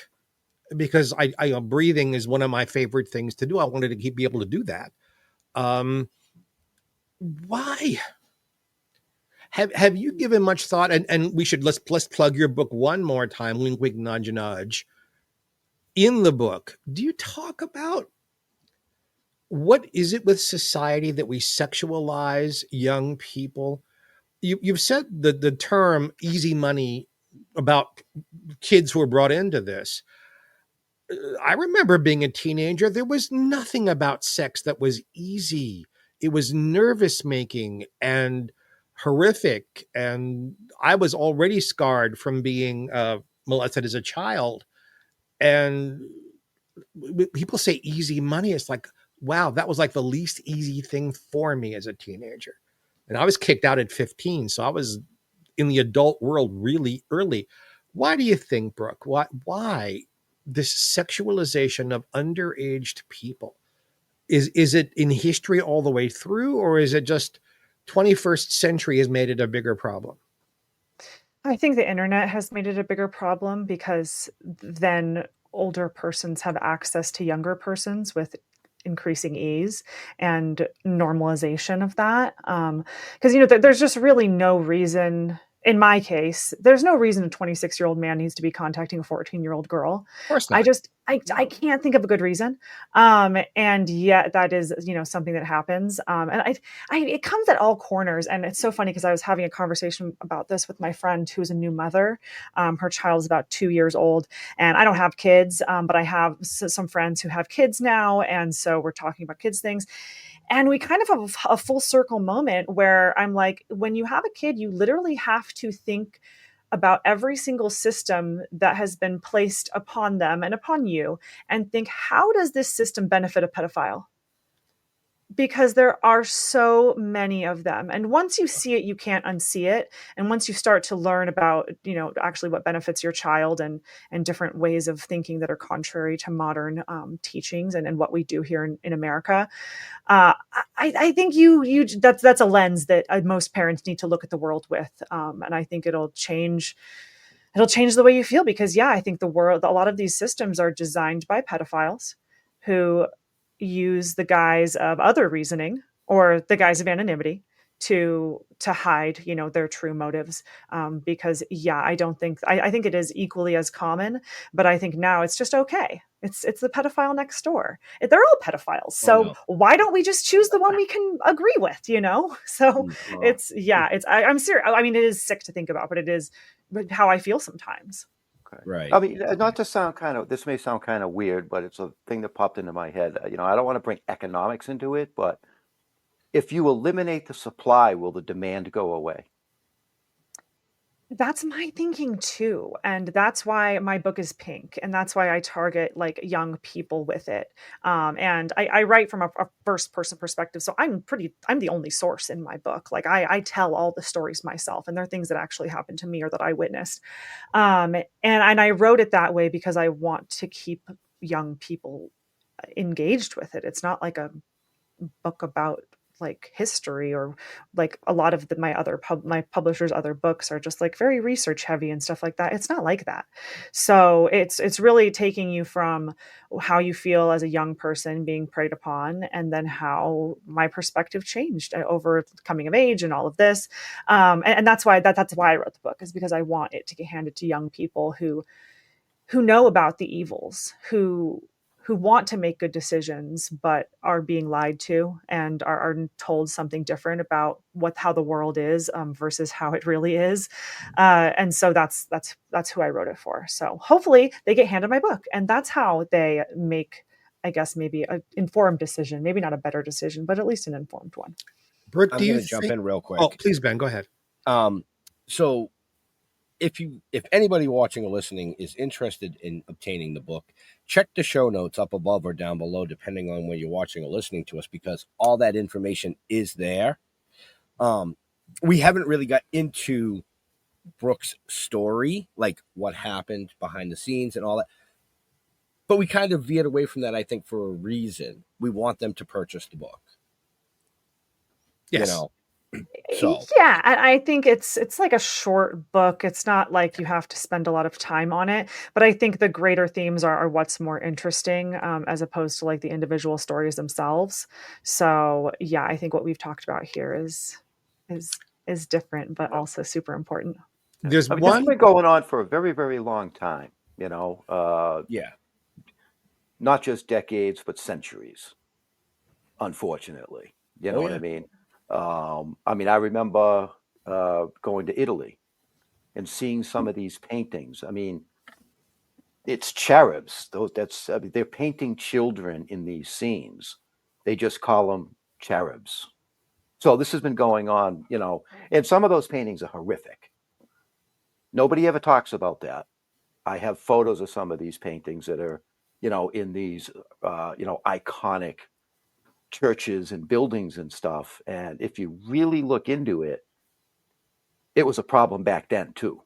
because I breathing is one of my favorite things to do. I wanted to be able to do that. Why? Have you given much thought? And we should let's plug your book one more time. Wink, wink, nudge, nudge. In the book, do you talk about what is it with society that we sexualize young people? You've said the term easy money about kids who are brought into this. I remember being a teenager. There was nothing about sex that was easy. It was nervous making and horrific. And I was already scarred from being molested as a child. And people say easy money. It's like, wow, that was like the least easy thing for me as a teenager. And I was kicked out at 15. So I was in the adult world really early. Why do you think, Brook? Why this sexualization of underaged people? Is it in history all the way through, or is it just 21st century has made it a bigger problem? I think the internet has made it a bigger problem because then older persons have access to younger persons with increasing ease and normalization of that. Because, there's just really no reason, in my case, there's no reason a 26-year-old man needs to be contacting a 14-year-old girl. Of course not. I can't think of a good reason. And yet that is, something that happens. And it comes at all corners. And it's so funny because I was having a conversation about this with my friend who's a new mother. Her child is about 2 years old, and I don't have kids, but I have some friends who have kids now. And so we're talking about kids things. And we kind of have a full circle moment where I'm like, when you have a kid, you literally have to think about every single system that has been placed upon them and upon you, and think, how does this system benefit a pedophile? Because there are so many of them. And once you see it, you can't unsee it. And once you start to learn about, actually what benefits your child and different ways of thinking that are contrary to modern teachings and what we do here in America, I think that's a lens that most parents need to look at the world with. And I think it'll change the way you feel, because I think a lot of these systems are designed by pedophiles who use the guise of other reasoning or the guise of anonymity to hide, their true motives. Because I think it is equally as common, but I think now it's just okay. It's the pedophile next door. They're all pedophiles. So why don't we just choose the one we can agree with, So I'm serious. I mean, it is sick to think about, but it is how I feel sometimes. Okay. Right. I mean, not to sound this may sound kind of weird, but it's a thing that popped into my head. I don't want to bring economics into it, but if you eliminate the supply, will the demand go away? That's my thinking too. And that's why my book is pink. And that's why I target like young people with it. And I write from a first person perspective. So I'm the only source in my book. Like I tell all the stories myself, and they're things that actually happened to me or that I witnessed. And I wrote it that way because I want to keep young people engaged with it. It's not like a book about like history, or like a lot of my publisher's other books are just like very research heavy and stuff like that. It's not like that. So it's really taking you from how you feel as a young person being preyed upon, and then how my perspective changed over coming of age and all of this. And that's why I wrote the book, is because I want it to get handed to young people who know about the evils, who want to make good decisions but are being lied to and are told something different about how the world is, versus how it really is. And so that's who I wrote it for. So hopefully they get handed my book, and that's how they make, I guess, maybe an informed decision, maybe not a better decision, but at least an informed one. Brooke, I'm do you going to jump in real quick. Oh, please, Ben, go ahead. So if anybody watching or listening is interested in obtaining the book, check the show notes up above or down below, depending on where you're watching or listening to us, because all that information is there. We haven't really got into Brook's story, like what happened behind the scenes and all that, but we kind of veered away from that, I think, for a reason. We want them to purchase the book. Yes. You know, so yeah, I think it's like a short book. It's not like you have to spend a lot of time on it, but I think the greater themes are what's more interesting, as opposed to like the individual stories themselves. So yeah, I think what we've talked about here is different, but also super important. There's I mean, this has one. been going on for a very, very long time, yeah. not just decades, but centuries, unfortunately. You know what I mean? I remember going to Italy and seeing some of these paintings. I mean, it's cherubs. They're painting children in these scenes. They just call them cherubs. So this has been going on, and some of those paintings are horrific. Nobody ever talks about that. I have photos of some of these paintings that are, in these, iconic churches and buildings and stuff. And if you really look into it, it was a problem back then too.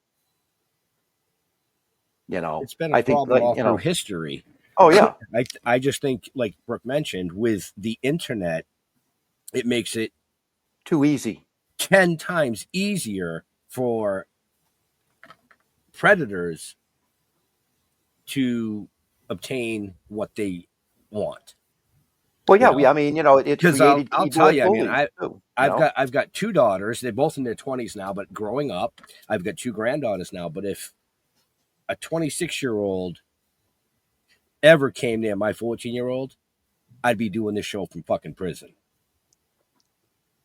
It's been a I think, problem all through history. Oh yeah. I just think, like Brooke mentioned, with the internet, it makes it too easy. 10 times easier for predators to obtain what they want. Well, yeah, it created I'll tell you, bullies too, I've got two daughters. They're both in their 20s now, but growing up, I've got two granddaughters now. But if a 26-year-old ever came near my 14-year-old, I'd be doing this show from fucking prison.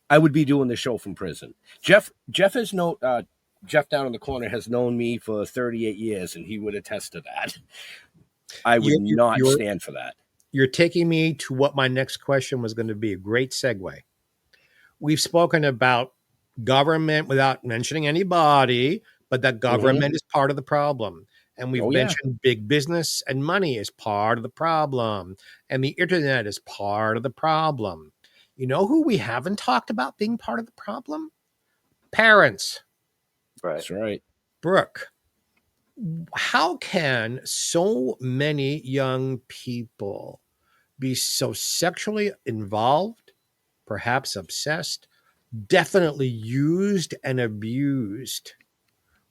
I would be doing the show from prison. Jeff down in the corner has known me for 38 years, and he would attest to that. I would not stand for that. You're taking me to what my next question was going to be. A great segue. We've spoken about government without mentioning anybody, but that government is part of the problem. And we've mentioned big business and money is part of the problem. And the internet is part of the problem. You know who we haven't talked about being part of the problem? Parents. Right. That's right. Brooke, how can so many young people be so sexually involved, perhaps obsessed, definitely used and abused?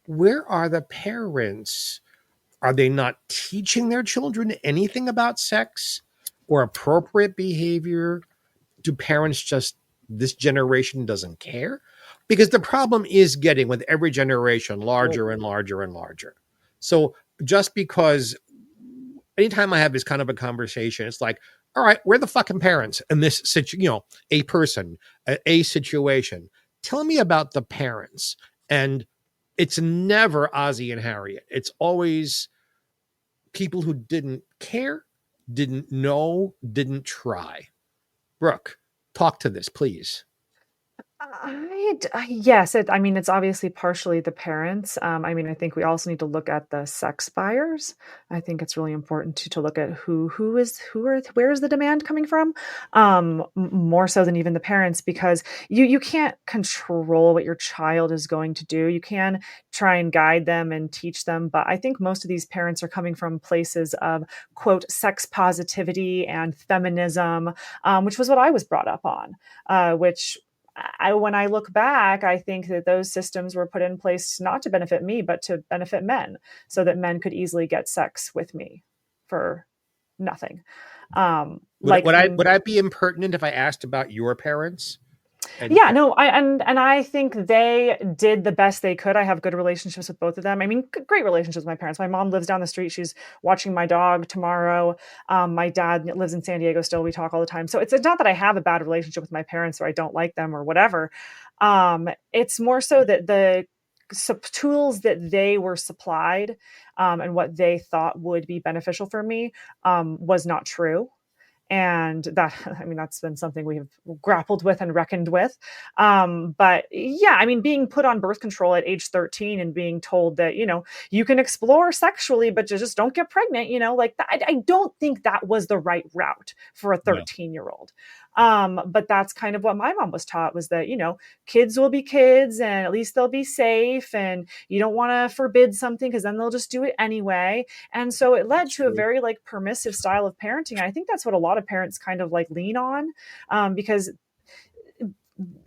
Where are the parents? Are they not teaching their children anything about sex or appropriate behavior? Do parents just, this generation doesn't care? Because the problem is getting, with every generation, larger and larger and larger. So just because anytime I have this kind of a conversation, it's like, all right, we're the fucking parents in this situation, a person, a situation. Tell me about the parents. And it's never Ozzy and Harriet. It's always people who didn't care, didn't know, didn't try. Brooke, talk to this, please. Yes, I mean, it's obviously partially the parents. I mean, I think we also need to look at the sex buyers. I think it's really important to look at where is the demand coming from, more so than even the parents, because you can't control what your child is going to do. You can try and guide them and teach them, but I think most of these parents are coming from places of quote sex positivity and feminism, which was what I was brought up on, which when I look back, I think that those systems were put in place not to benefit me, but to benefit men, so that men could easily get sex with me for nothing. Would I be impertinent if I asked about your parents? Yeah, no, I think they did the best they could. I have good relationships with both of them. I mean, great relationships with my parents. My mom lives down the street. She's watching my dog tomorrow. My dad lives in San Diego still. We talk all the time. So it's not that I have a bad relationship with my parents or I don't like them or whatever. It's more so that the tools that they were supplied, and what they thought would be beneficial for me, was not true. And that, I mean, that's been something we have grappled with and reckoned with. But yeah, I mean, being put on birth control at age 13 and being told that, you can explore sexually, but just don't get pregnant, like that, I don't think that was the right route for a 13-year-old. But that's kind of what my mom was taught, was that, kids will be kids and at least they'll be safe, and you don't want to forbid something because then they'll just do it anyway. And so it led to a very like permissive style of parenting. I think that's what a lot of parents kind of like lean on, because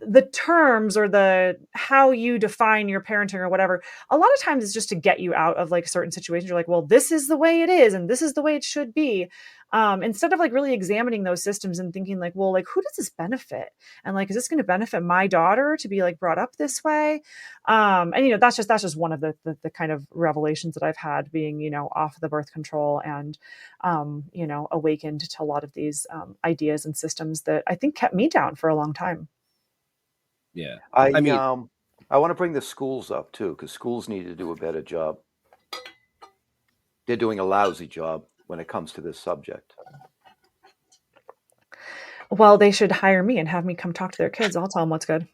the terms or the how you define your parenting or whatever, a lot of times is just to get you out of like certain situations. You're like, well, this is the way it is and this is the way it should be, instead of like really examining those systems and thinking like, well, like who does this benefit, and like is this going to benefit my daughter to be like brought up this way? And that's just one of the kind of revelations that I've had being off the birth control and awakened to a lot of these ideas and systems that I think kept me down for a long time. Yeah. I want to bring the schools up too, because schools need to do a better job. They're doing a lousy job when it comes to this subject. Well, they should hire me and have me come talk to their kids. I'll tell them what's good.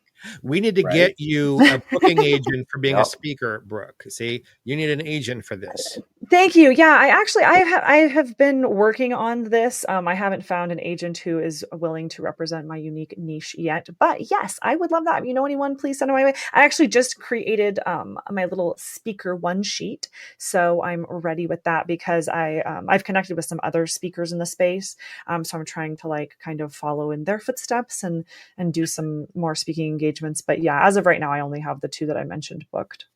We need to get you a booking agent for being a speaker, Brooke. See, you need an agent for this. Thank you. Yeah, I have been working on this. I haven't found an agent who is willing to represent my unique niche yet, but yes, I would love that. If you know anyone, please send them my way. I actually just created my little speaker one sheet, so I'm ready with that because I've connected with some other speakers in the space. So I'm trying to like kind of follow in their footsteps and do some more speaking engagements. But yeah, as of right now, I only have the two that I mentioned booked.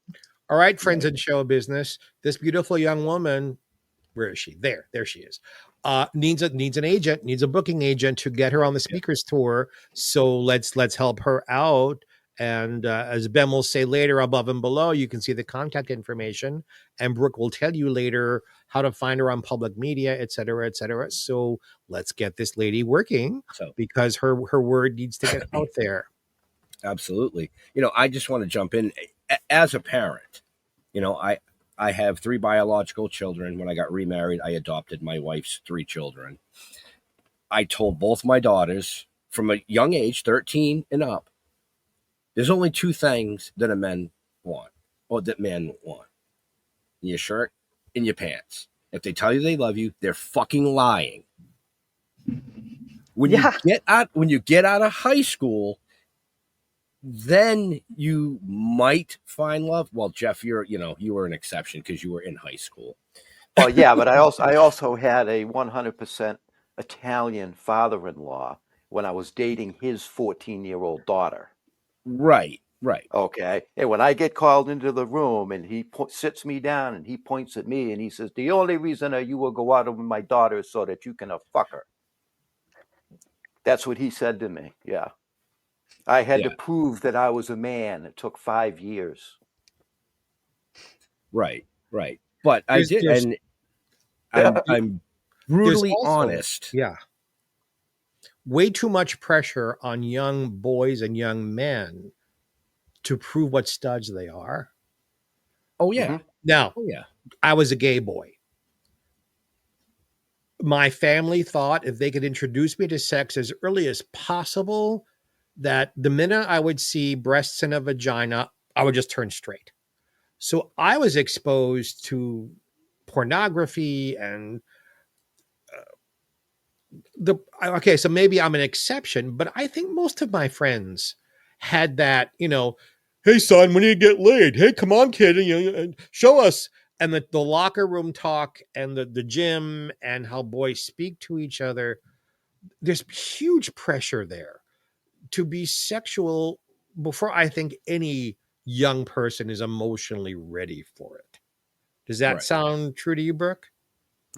All right, friends in show business, this beautiful young woman, where is she? There she is. Needs an agent, needs a booking agent to get her on the speakers tour. So let's help her out. And as Ben will say later, above and below, you can see the contact information. And Brooke will tell you later how to find her on public media, et cetera, et cetera. So let's get this lady working because her word needs to get out there. Absolutely. I just want to jump in as a parent. I have 3 biological children. When I got remarried, I adopted my wife's 3 children. I told both my daughters from a young age, 13 and up, there's only 2 things that men want. Your shirt and your pants. If they tell you they love you, they're fucking lying. When you get out of high school, then you might find love. Well, Jeff, you were an exception because you were in high school. Well, yeah, but I also had a 100% Italian father-in-law when I was dating his 14-year-old daughter. Right. Okay. And when I get called into the room and he sits me down and he points at me and he says, the only reason you will go out with my daughter is so that you can fuck her. That's what he said to me. Yeah. I had to prove that I was a man. It took 5 years. Right. But I did, and I'm brutally honest. Yeah. Way too much pressure on young boys and young men to prove what studs they are. Oh, yeah. Mm-hmm. Now, I was a gay boy. My family thought if they could introduce me to sex as early as possible, that the minute I would see breasts and a vagina, I would just turn straight. So I was exposed to pornography and okay, so maybe I'm an exception, but I think most of my friends had that, hey son, when do you get laid? Hey, come on, kid, show us. And the locker room talk and the gym and how boys speak to each other, there's huge pressure there to be sexual before I think any young person is emotionally ready for it. Does that Right. sound true to you, Brooke?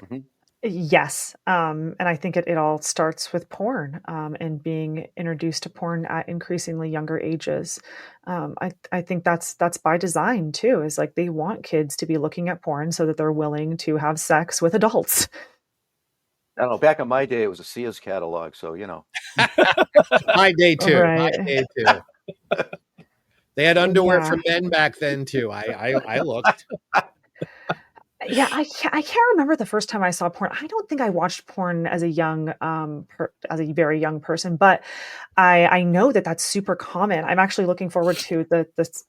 Mhm. Yes. And I think it all starts with porn, and being introduced to porn at increasingly younger ages. I think that's by design too, is like they want kids to be looking at porn so that they're willing to have sex with adults. I don't know. Back in my day, it was a Sears catalog, so My day too. My Right. day too. They had underwear Yeah. for men back then too. I looked. Yeah, I can't remember the first time I saw porn. I don't think I watched porn as a young, as a very young person, but I know that that's super common. I'm actually looking forward to the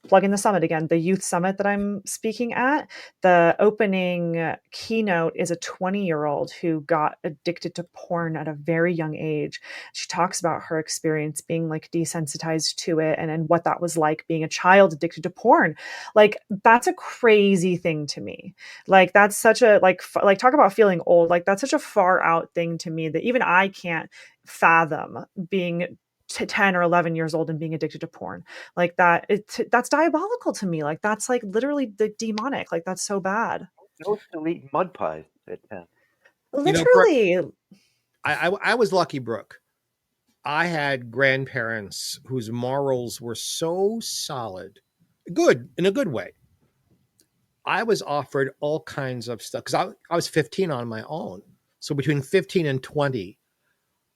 plug in the summit again, the youth summit that I'm speaking at. The opening keynote is a 20-year-old who got addicted to porn at a very young age. She talks about her experience being like desensitized to it and what that was like being a child addicted to porn. Like that's a crazy thing to me. Like that's such a like talk about feeling old. Like that's such a far out thing to me that even I can't fathom being 10 or 11 years old and being addicted to porn. Like that's diabolical to me. Like that's like literally the demonic. Like that's so bad. I was still eating mud pies at 10. Brooke, Literally. I was lucky, Brooke. I had grandparents whose morals were so solid, good in a good way. I was offered all kinds of stuff because I was 15 on my own. So between 15 and 20,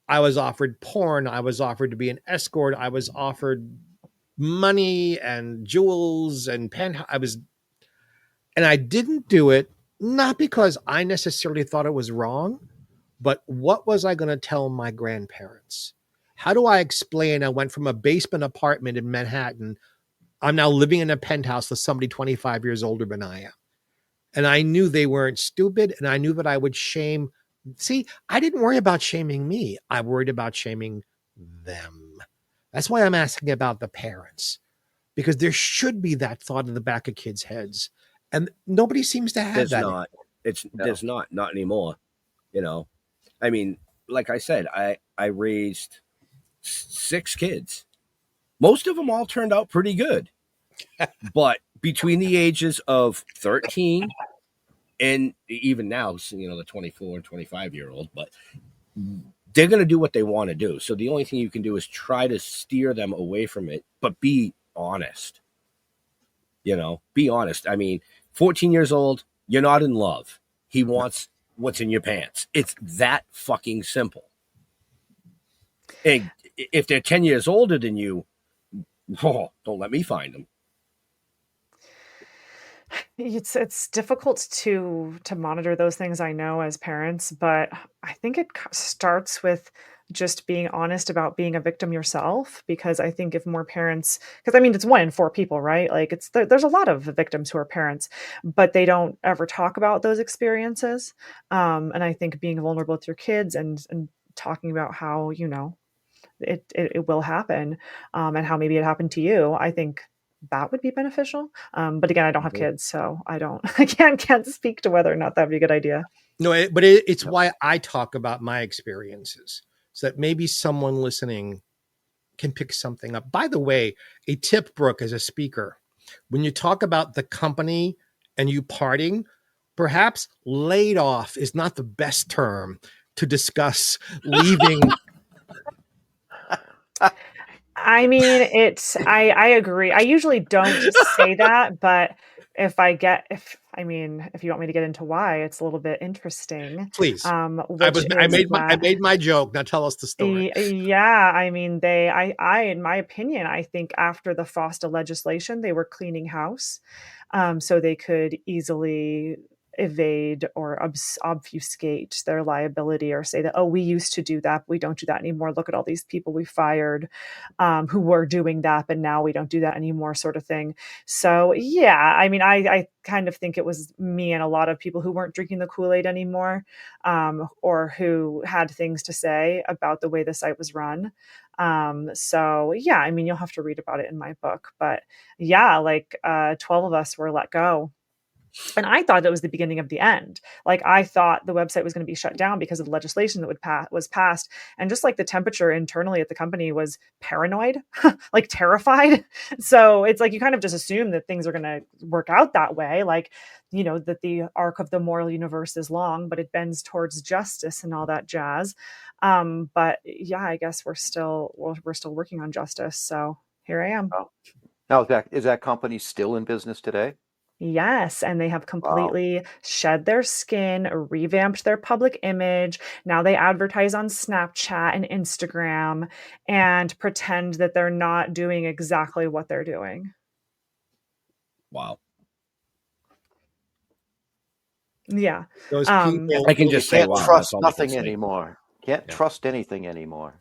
I was offered porn. I was offered to be an escort. I was offered money and jewels and and I didn't do it, not because I necessarily thought it was wrong, but what was I going to tell my grandparents? How do I explain I went from a basement apartment in Manhattan? I'm now living in a penthouse with somebody 25 years older than I am. And I knew they weren't stupid, and I knew that I would shame. See, I didn't worry about shaming me. I worried about shaming them. That's why I'm asking about the parents, because there should be that thought in the back of kids' heads. And nobody seems to have There's that. not. There's not anymore. I mean, like I said, I raised 6 kids. Most of them all turned out pretty good. But between the ages of 13 and even now, the 24 and 25-year-old, but they're going to do what they want to do. So the only thing you can do is try to steer them away from it, but be honest. Be honest. I mean, 14 years old, you're not in love. He wants what's in your pants. It's that fucking simple. And if they're 10 years older than you, don't let me find them. It's difficult to monitor those things, I know, as parents, but I think it starts with just being honest about being a victim yourself. Because I think if more parents, because I mean it's 1 in 4 people, right? Like there's a lot of victims who are parents, but they don't ever talk about those experiences. And I think being vulnerable with your kids and talking about how it will happen, and how maybe it happened to you, I think that would be beneficial. But again, I don't have kids, so I can't speak to whether or not that'd be a good idea. No, it's why I talk about my experiences, so that maybe someone listening can pick something up. By the way, a tip, Brooke, as a speaker, when you talk about the company and you parting, perhaps laid off is not the best term to discuss leaving. I mean, I agree. I usually don't say that, but if you want me to get into why, it's a little bit interesting. Please. Which I is made my joke. Now tell us the story. Yeah, I mean, in my opinion, I think after the FOSTA legislation, they were cleaning house, so they could easily evade or obfuscate their liability or say that, oh, we used to do that, but we don't do that anymore. Look at all these people we fired who were doing that, but now we don't do that anymore, sort of thing. So yeah, I mean, I kind of think it was me and a lot of people who weren't drinking the Kool-Aid anymore, or who had things to say about the way the site was run. So yeah, I mean, you'll have to read about it in my book, but yeah, like 12 of us were let go. And I thought it was the beginning of the end. Like I thought the website was going to be shut down because of the legislation that was passed. And just like the temperature internally at the company was paranoid, like terrified. So it's like you kind of just assume that things are going to work out that way. Like, you know, that the arc of the moral universe is long, but it bends towards justice and all that jazz. But yeah, I guess we're still working on justice. So here I am. Oh. Now, is that company still in business today? Yes, and they have Wow. completely shed their skin, revamped their public image. Now they advertise on Snapchat and Instagram and pretend that they're not doing exactly what they're doing. Wow. Yeah. Those people. I can You just say, can't wow, trust that's all I can nothing say. anymore. Can't Yeah. trust anything anymore.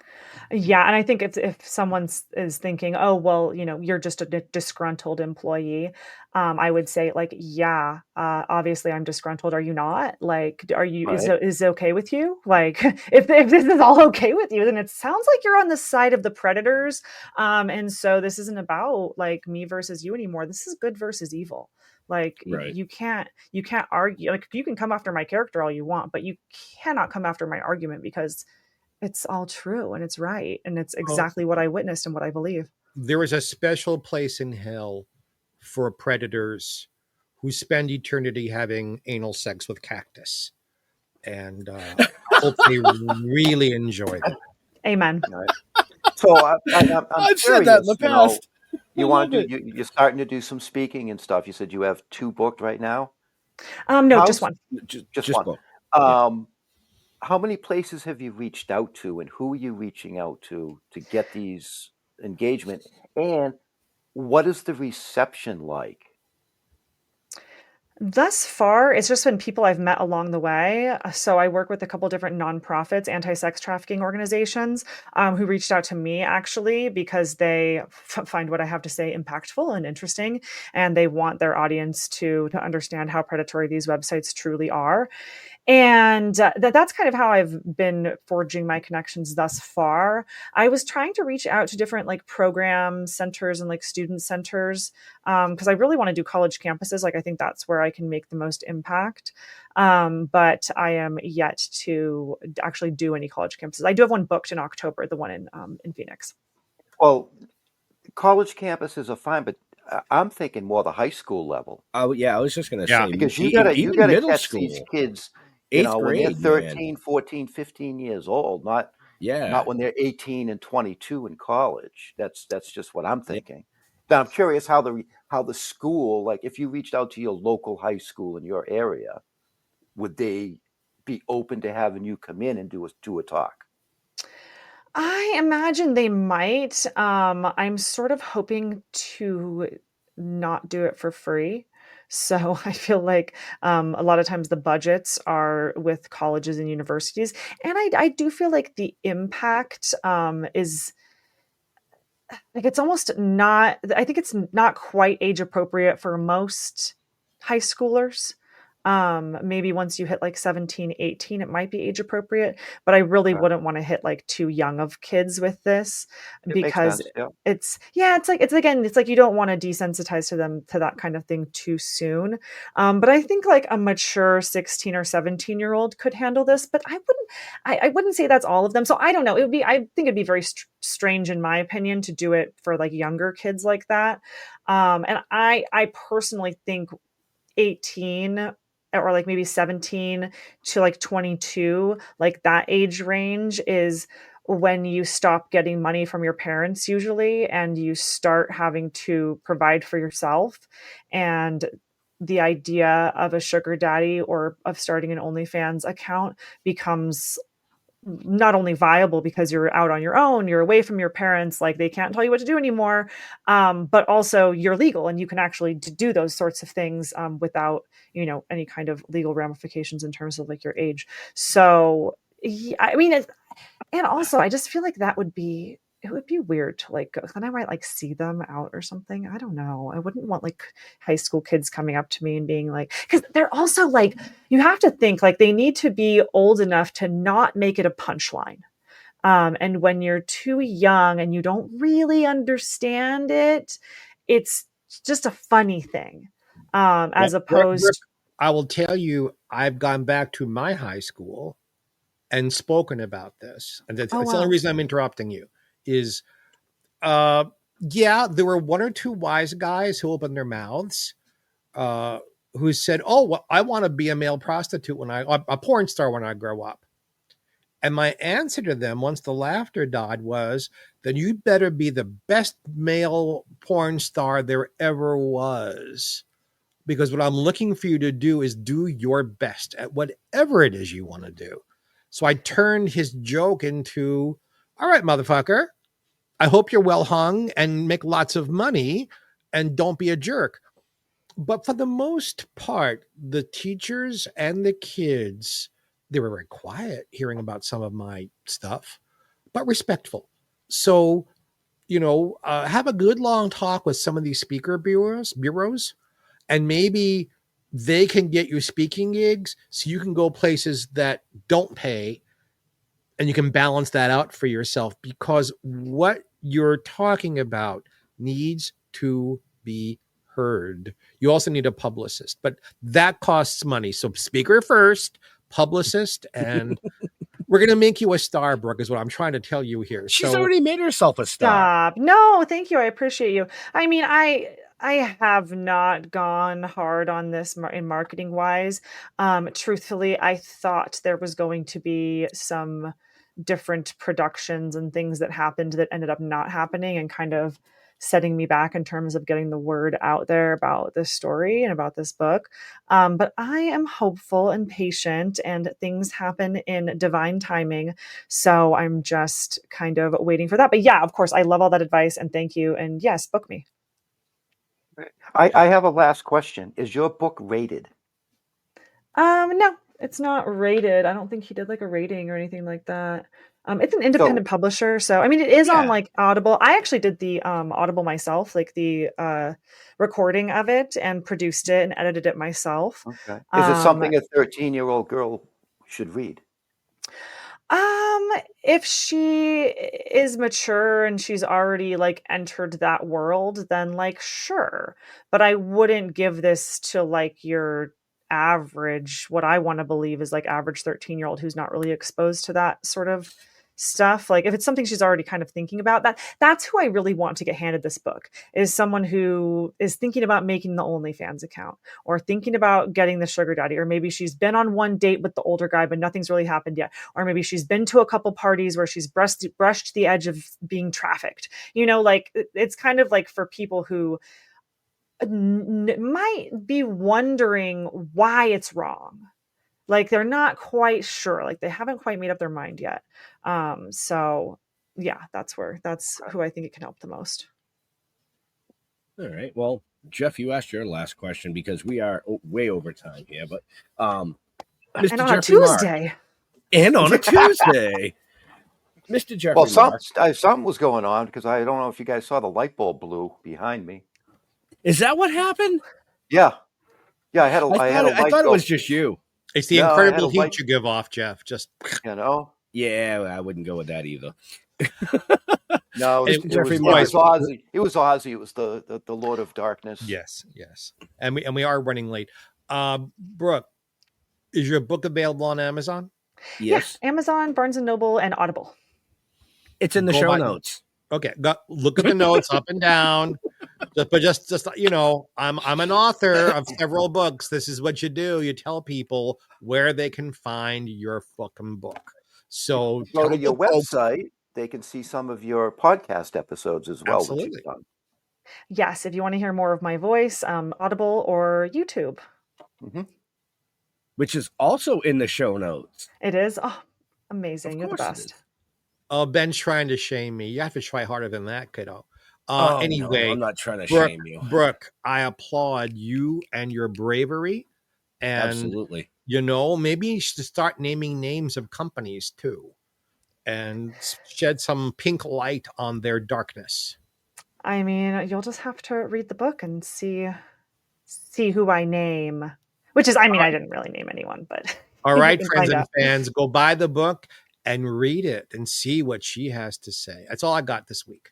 Yeah, and I think if someone is thinking, oh, well, you know, you're just a disgruntled employee, I would say, like, yeah, obviously I'm disgruntled. Are you not? Like, are you? Is Right. it okay with you? Like, if this is all okay with you, then it sounds like you're on the side of the predators. And so this isn't about like me versus you anymore. This is good versus evil. Like Right. you can't argue. Like you can come after my character all you want, but you cannot come after my argument because it's all true and it's right and it's exactly what I witnessed and what I believe. There is a special place in hell for predators who spend eternity having anal sex with cactus, and hope they really enjoy that. Amen. Right. So I'm I've said that in the curious, you know, past. you I want love to do, it. you're starting to do some speaking and stuff. You said you have 2 booked right now? No, just How's one. just Just 1. book. Yeah. How many places have you reached out to, and who are you reaching out to get these engagement? And what is the reception like? Thus far, it's just been people I've met along the way. So I work with a couple different nonprofits, anti-sex trafficking organizations, who reached out to me actually because they find what I have to say impactful and interesting, and they want their audience to understand how predatory these websites truly are. And that's kind of how I've been forging my connections thus far. I was trying to reach out to different like program centers and like student centers because I really want to do college campuses. Like I think that's where I can make the most impact. But I am yet to actually do any college campuses. I do have one booked in October, the one in Phoenix. Well, college campuses are fine, but I'm thinking more the high school level. Oh yeah, I was just gonna Yeah. say Because you even gotta middle catch school, these kids, you 8th know, when they're grade, man. 13, 14, 15 years old, not Yeah. when they're 18 and 22 in college. That's just what I'm Yeah. thinking. Now I'm curious how the school, like if you reached out to your local high school in your area, would they be open to having you come in and do a talk? I imagine they might. I'm sort of hoping to not do it for free. So I feel like a lot of times the budgets are with colleges and universities. And I do feel like the impact is like it's almost not, I think it's not quite age appropriate for most high schoolers. Maybe once you hit like 17, 18, it might be age appropriate, but I really wouldn't want to hit like too young of kids with this It makes because sense. Yeah. it's like you don't want to desensitize to them to that kind of thing too soon. But I think like a mature 16 or 17-year-old could handle this, but I wouldn't say that's all of them. So I don't know. I think it'd be very strange in my opinion to do it for like younger kids like that. And I personally think 18 or like maybe 17 to like 22, like that age range is when you stop getting money from your parents usually and you start having to provide for yourself. And the idea of a sugar daddy or of starting an OnlyFans account becomes not only viable because you're out on your own, you're away from your parents, like they can't tell you what to do anymore, but also you're legal and you can actually do those sorts of things without, any kind of legal ramifications in terms of like your age. So, I mean, and also I just feel like it would be weird to like go, then I might like see them out or something. I don't know. I wouldn't want like high school kids coming up to me and being like, because they're also like, you have to think like they need to be old enough to not make it a punchline. And when you're too young and you don't really understand it, it's just a funny thing. As opposed, I will tell you, I've gone back to my high school and spoken about this. And that's the only reason I'm interrupting you is, there were one or two wise guys who opened their mouths, who said, "Oh, well, I want to be a male prostitute a porn star when I grow up." And my answer to them, once the laughter died, was, "Then you better be the best male porn star there ever was. Because what I'm looking for you to do is do your best at whatever it is you want to do." So I turned his joke into, "All right, motherfucker, I hope you're well hung and make lots of money and don't be a jerk." But for the most part, the teachers and the kids, they were very quiet hearing about some of my stuff, but respectful. So, have a good long talk with some of these speaker bureaus, and maybe they can get you speaking gigs so you can go places that don't pay and you can balance that out for yourself, because what you're talking about needs to be heard. You also need a publicist, but that costs money. So speaker first, publicist, and we're going to make you a star, Brooke, is what I'm trying to tell you here. She's already made herself a star. Stop. No, thank you. I appreciate you. I mean, I have not gone hard on this in marketing wise. Truthfully, I thought there was going to be some different productions and things that happened that ended up not happening and kind of setting me back in terms of getting the word out there about this story and about this book. But I am hopeful and patient, and things happen in divine timing. So I'm just kind of waiting for that. But yeah, of course, I love all that advice and thank you. And yes, book me. I have a last question. Is your book rated? No, it's not rated. I don't think he did like a rating or anything like that. It's an independent publisher, so I mean, it is on like Audible. I actually did the Audible myself, like the recording of it, and produced it and edited it myself. Okay. Is it something a 13-year-old girl should read? If she is mature and she's already like entered that world, then like sure. But I wouldn't give this to like your average, what I want to believe is like average 13-year-old who's not really exposed to that sort of stuff. Like if it's something she's already kind of thinking about, that's who I really want to get handed this book, is someone who is thinking about making the OnlyFans account or thinking about getting the sugar daddy, or maybe she's been on one date with the older guy but nothing's really happened yet, or maybe she's been to a couple parties where she's brushed the edge of being trafficked. Like it's kind of like for people who might be wondering why it's wrong. Like they're not quite sure, like they haven't quite made up their mind yet. So yeah, that's who I think it can help the most. All right. Well, Jeff, you asked your last question because we are way over time here, but Mr. And on Jeffrey a Tuesday. Mark, and on a Tuesday. Mr. Jeffrey Well, Mark. something was going on because I don't know if you guys saw the light bulb blew behind me. Is that what happened? Yeah. I thought it was just you. It's the incredible heat you give off, Jeff. Just Yeah, I wouldn't go with that either. No, it was Ozzy. It was Ozzy. It was the Lord of Darkness. Yes. And we are running late. Brooke, is your book available on Amazon? Yes. Yeah, Amazon, Barnes & Noble, and Audible. It's in the show notes. Okay, look at the notes up and down. But just I'm an author of several books. This is what you do. You tell people where they can find your fucking book. So go to your website. They can see some of your podcast episodes as well. Absolutely. Yes, if you want to hear more of my voice, Audible or YouTube. Mm-hmm. Which is also in the show notes. It is. Oh, Amazing. You're the course it best. is. Oh, Ben's trying to shame me. You have to try harder than that, kiddo. No, Anyway, I'm not trying to Brooke, shame you. Brooke, I applaud you and your bravery. And, Absolutely. maybe you should start naming names of companies too and shed some pink light on their darkness. I mean, you'll just have to read the book and see who I name. Which is, I mean, I didn't really name anyone, but All you right, can friends find and out. fans, go buy the book and read it and see what she has to say. That's all I got this week.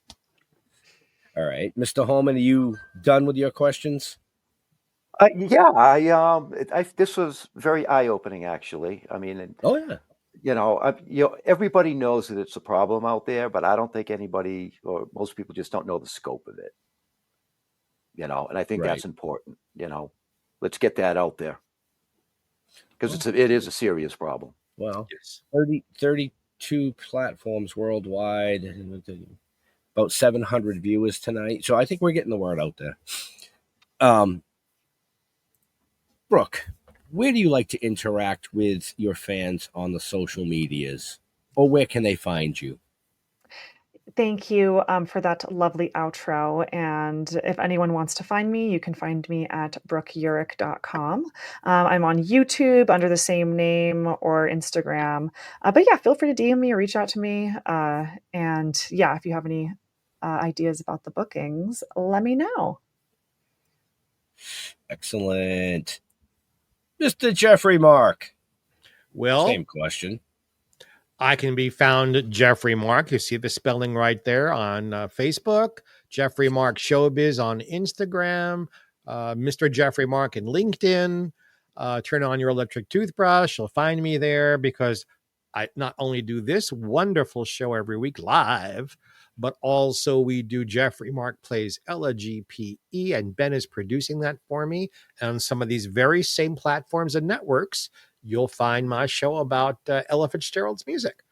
All right. Mr. Holman, are you done with your questions? Yeah, this was very eye-opening, actually. I mean, Oh, yeah. everybody knows that it's a problem out there, but I don't think anybody or most people just don't know the scope of it. And I think Right. that's important. Let's get that out there because it is a serious problem. Well, Yes. 32 platforms worldwide, about 700 viewers tonight. So I think we're getting the word out there. Brooke, where do you like to interact with your fans on the social medias, or where can they find you? Thank you for that lovely outro. And if anyone wants to find me, you can find me at brookurick.com. I'm on YouTube under the same name or Instagram. But yeah, feel free to DM me or reach out to me. And yeah, if you have any ideas about the bookings, let me know. Excellent. Mr. Jeffrey Mark. Well, Same question. I can be found Jeffrey Mark. You see the spelling right there on Facebook. Jeffrey Mark Showbiz on Instagram. Mr. Jeffrey Mark in LinkedIn. Turn on your electric toothbrush. You'll find me there because I not only do this wonderful show every week live, but also we do Jeffrey Mark Plays Ella GPE, and Ben is producing that for me. And on some of these very same platforms and networks, you'll find my show about Ella Fitzgerald's music.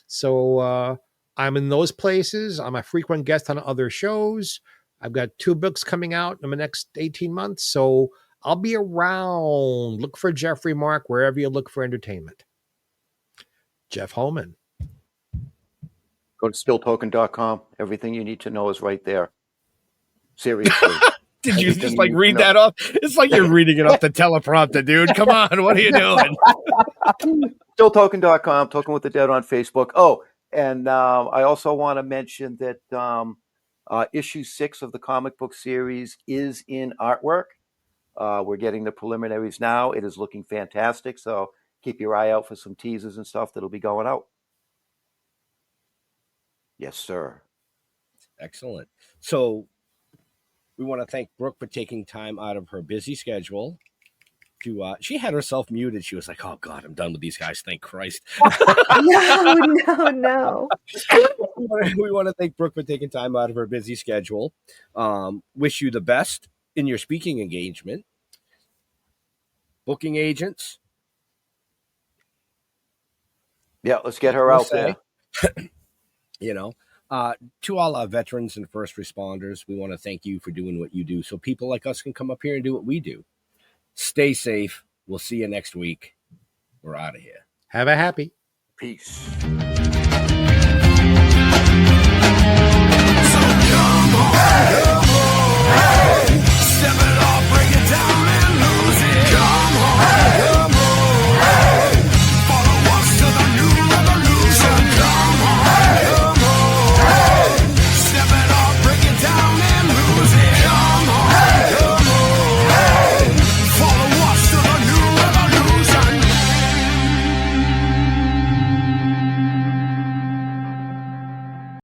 So I'm in those places. I'm a frequent guest on other shows. I've got 2 books coming out in the next 18 months. So I'll be around. Look for Jeffrey Mark wherever you look for entertainment. Jeff Holman. Go to stilltoken.com. Everything you need to know is right there. Seriously. Did you just read that off? It's like you're reading it off the teleprompter, dude. Come on, what are you doing? Stilltoken.com, Token with the Dead on Facebook. Oh, and I also want to mention that issue 6 of the comic book series is in artwork. We're getting the preliminaries now. It is looking fantastic. So keep your eye out for some teasers and stuff that'll be going out. Yes, sir. Excellent. So we want to thank Brooke for taking time out of her busy schedule to, she had herself muted. She was like, oh God, I'm done with these guys. Thank Christ. No. We want to thank Brooke for taking time out of her busy schedule. Wish you the best in your speaking engagement. Booking agents. Yeah, let's get her out there. To all our veterans and first responders, we want to thank you for doing what you do so people like us can come up here and do what we do. Stay safe. We'll see you next week. We're out of here. Have a happy. Peace. So come on.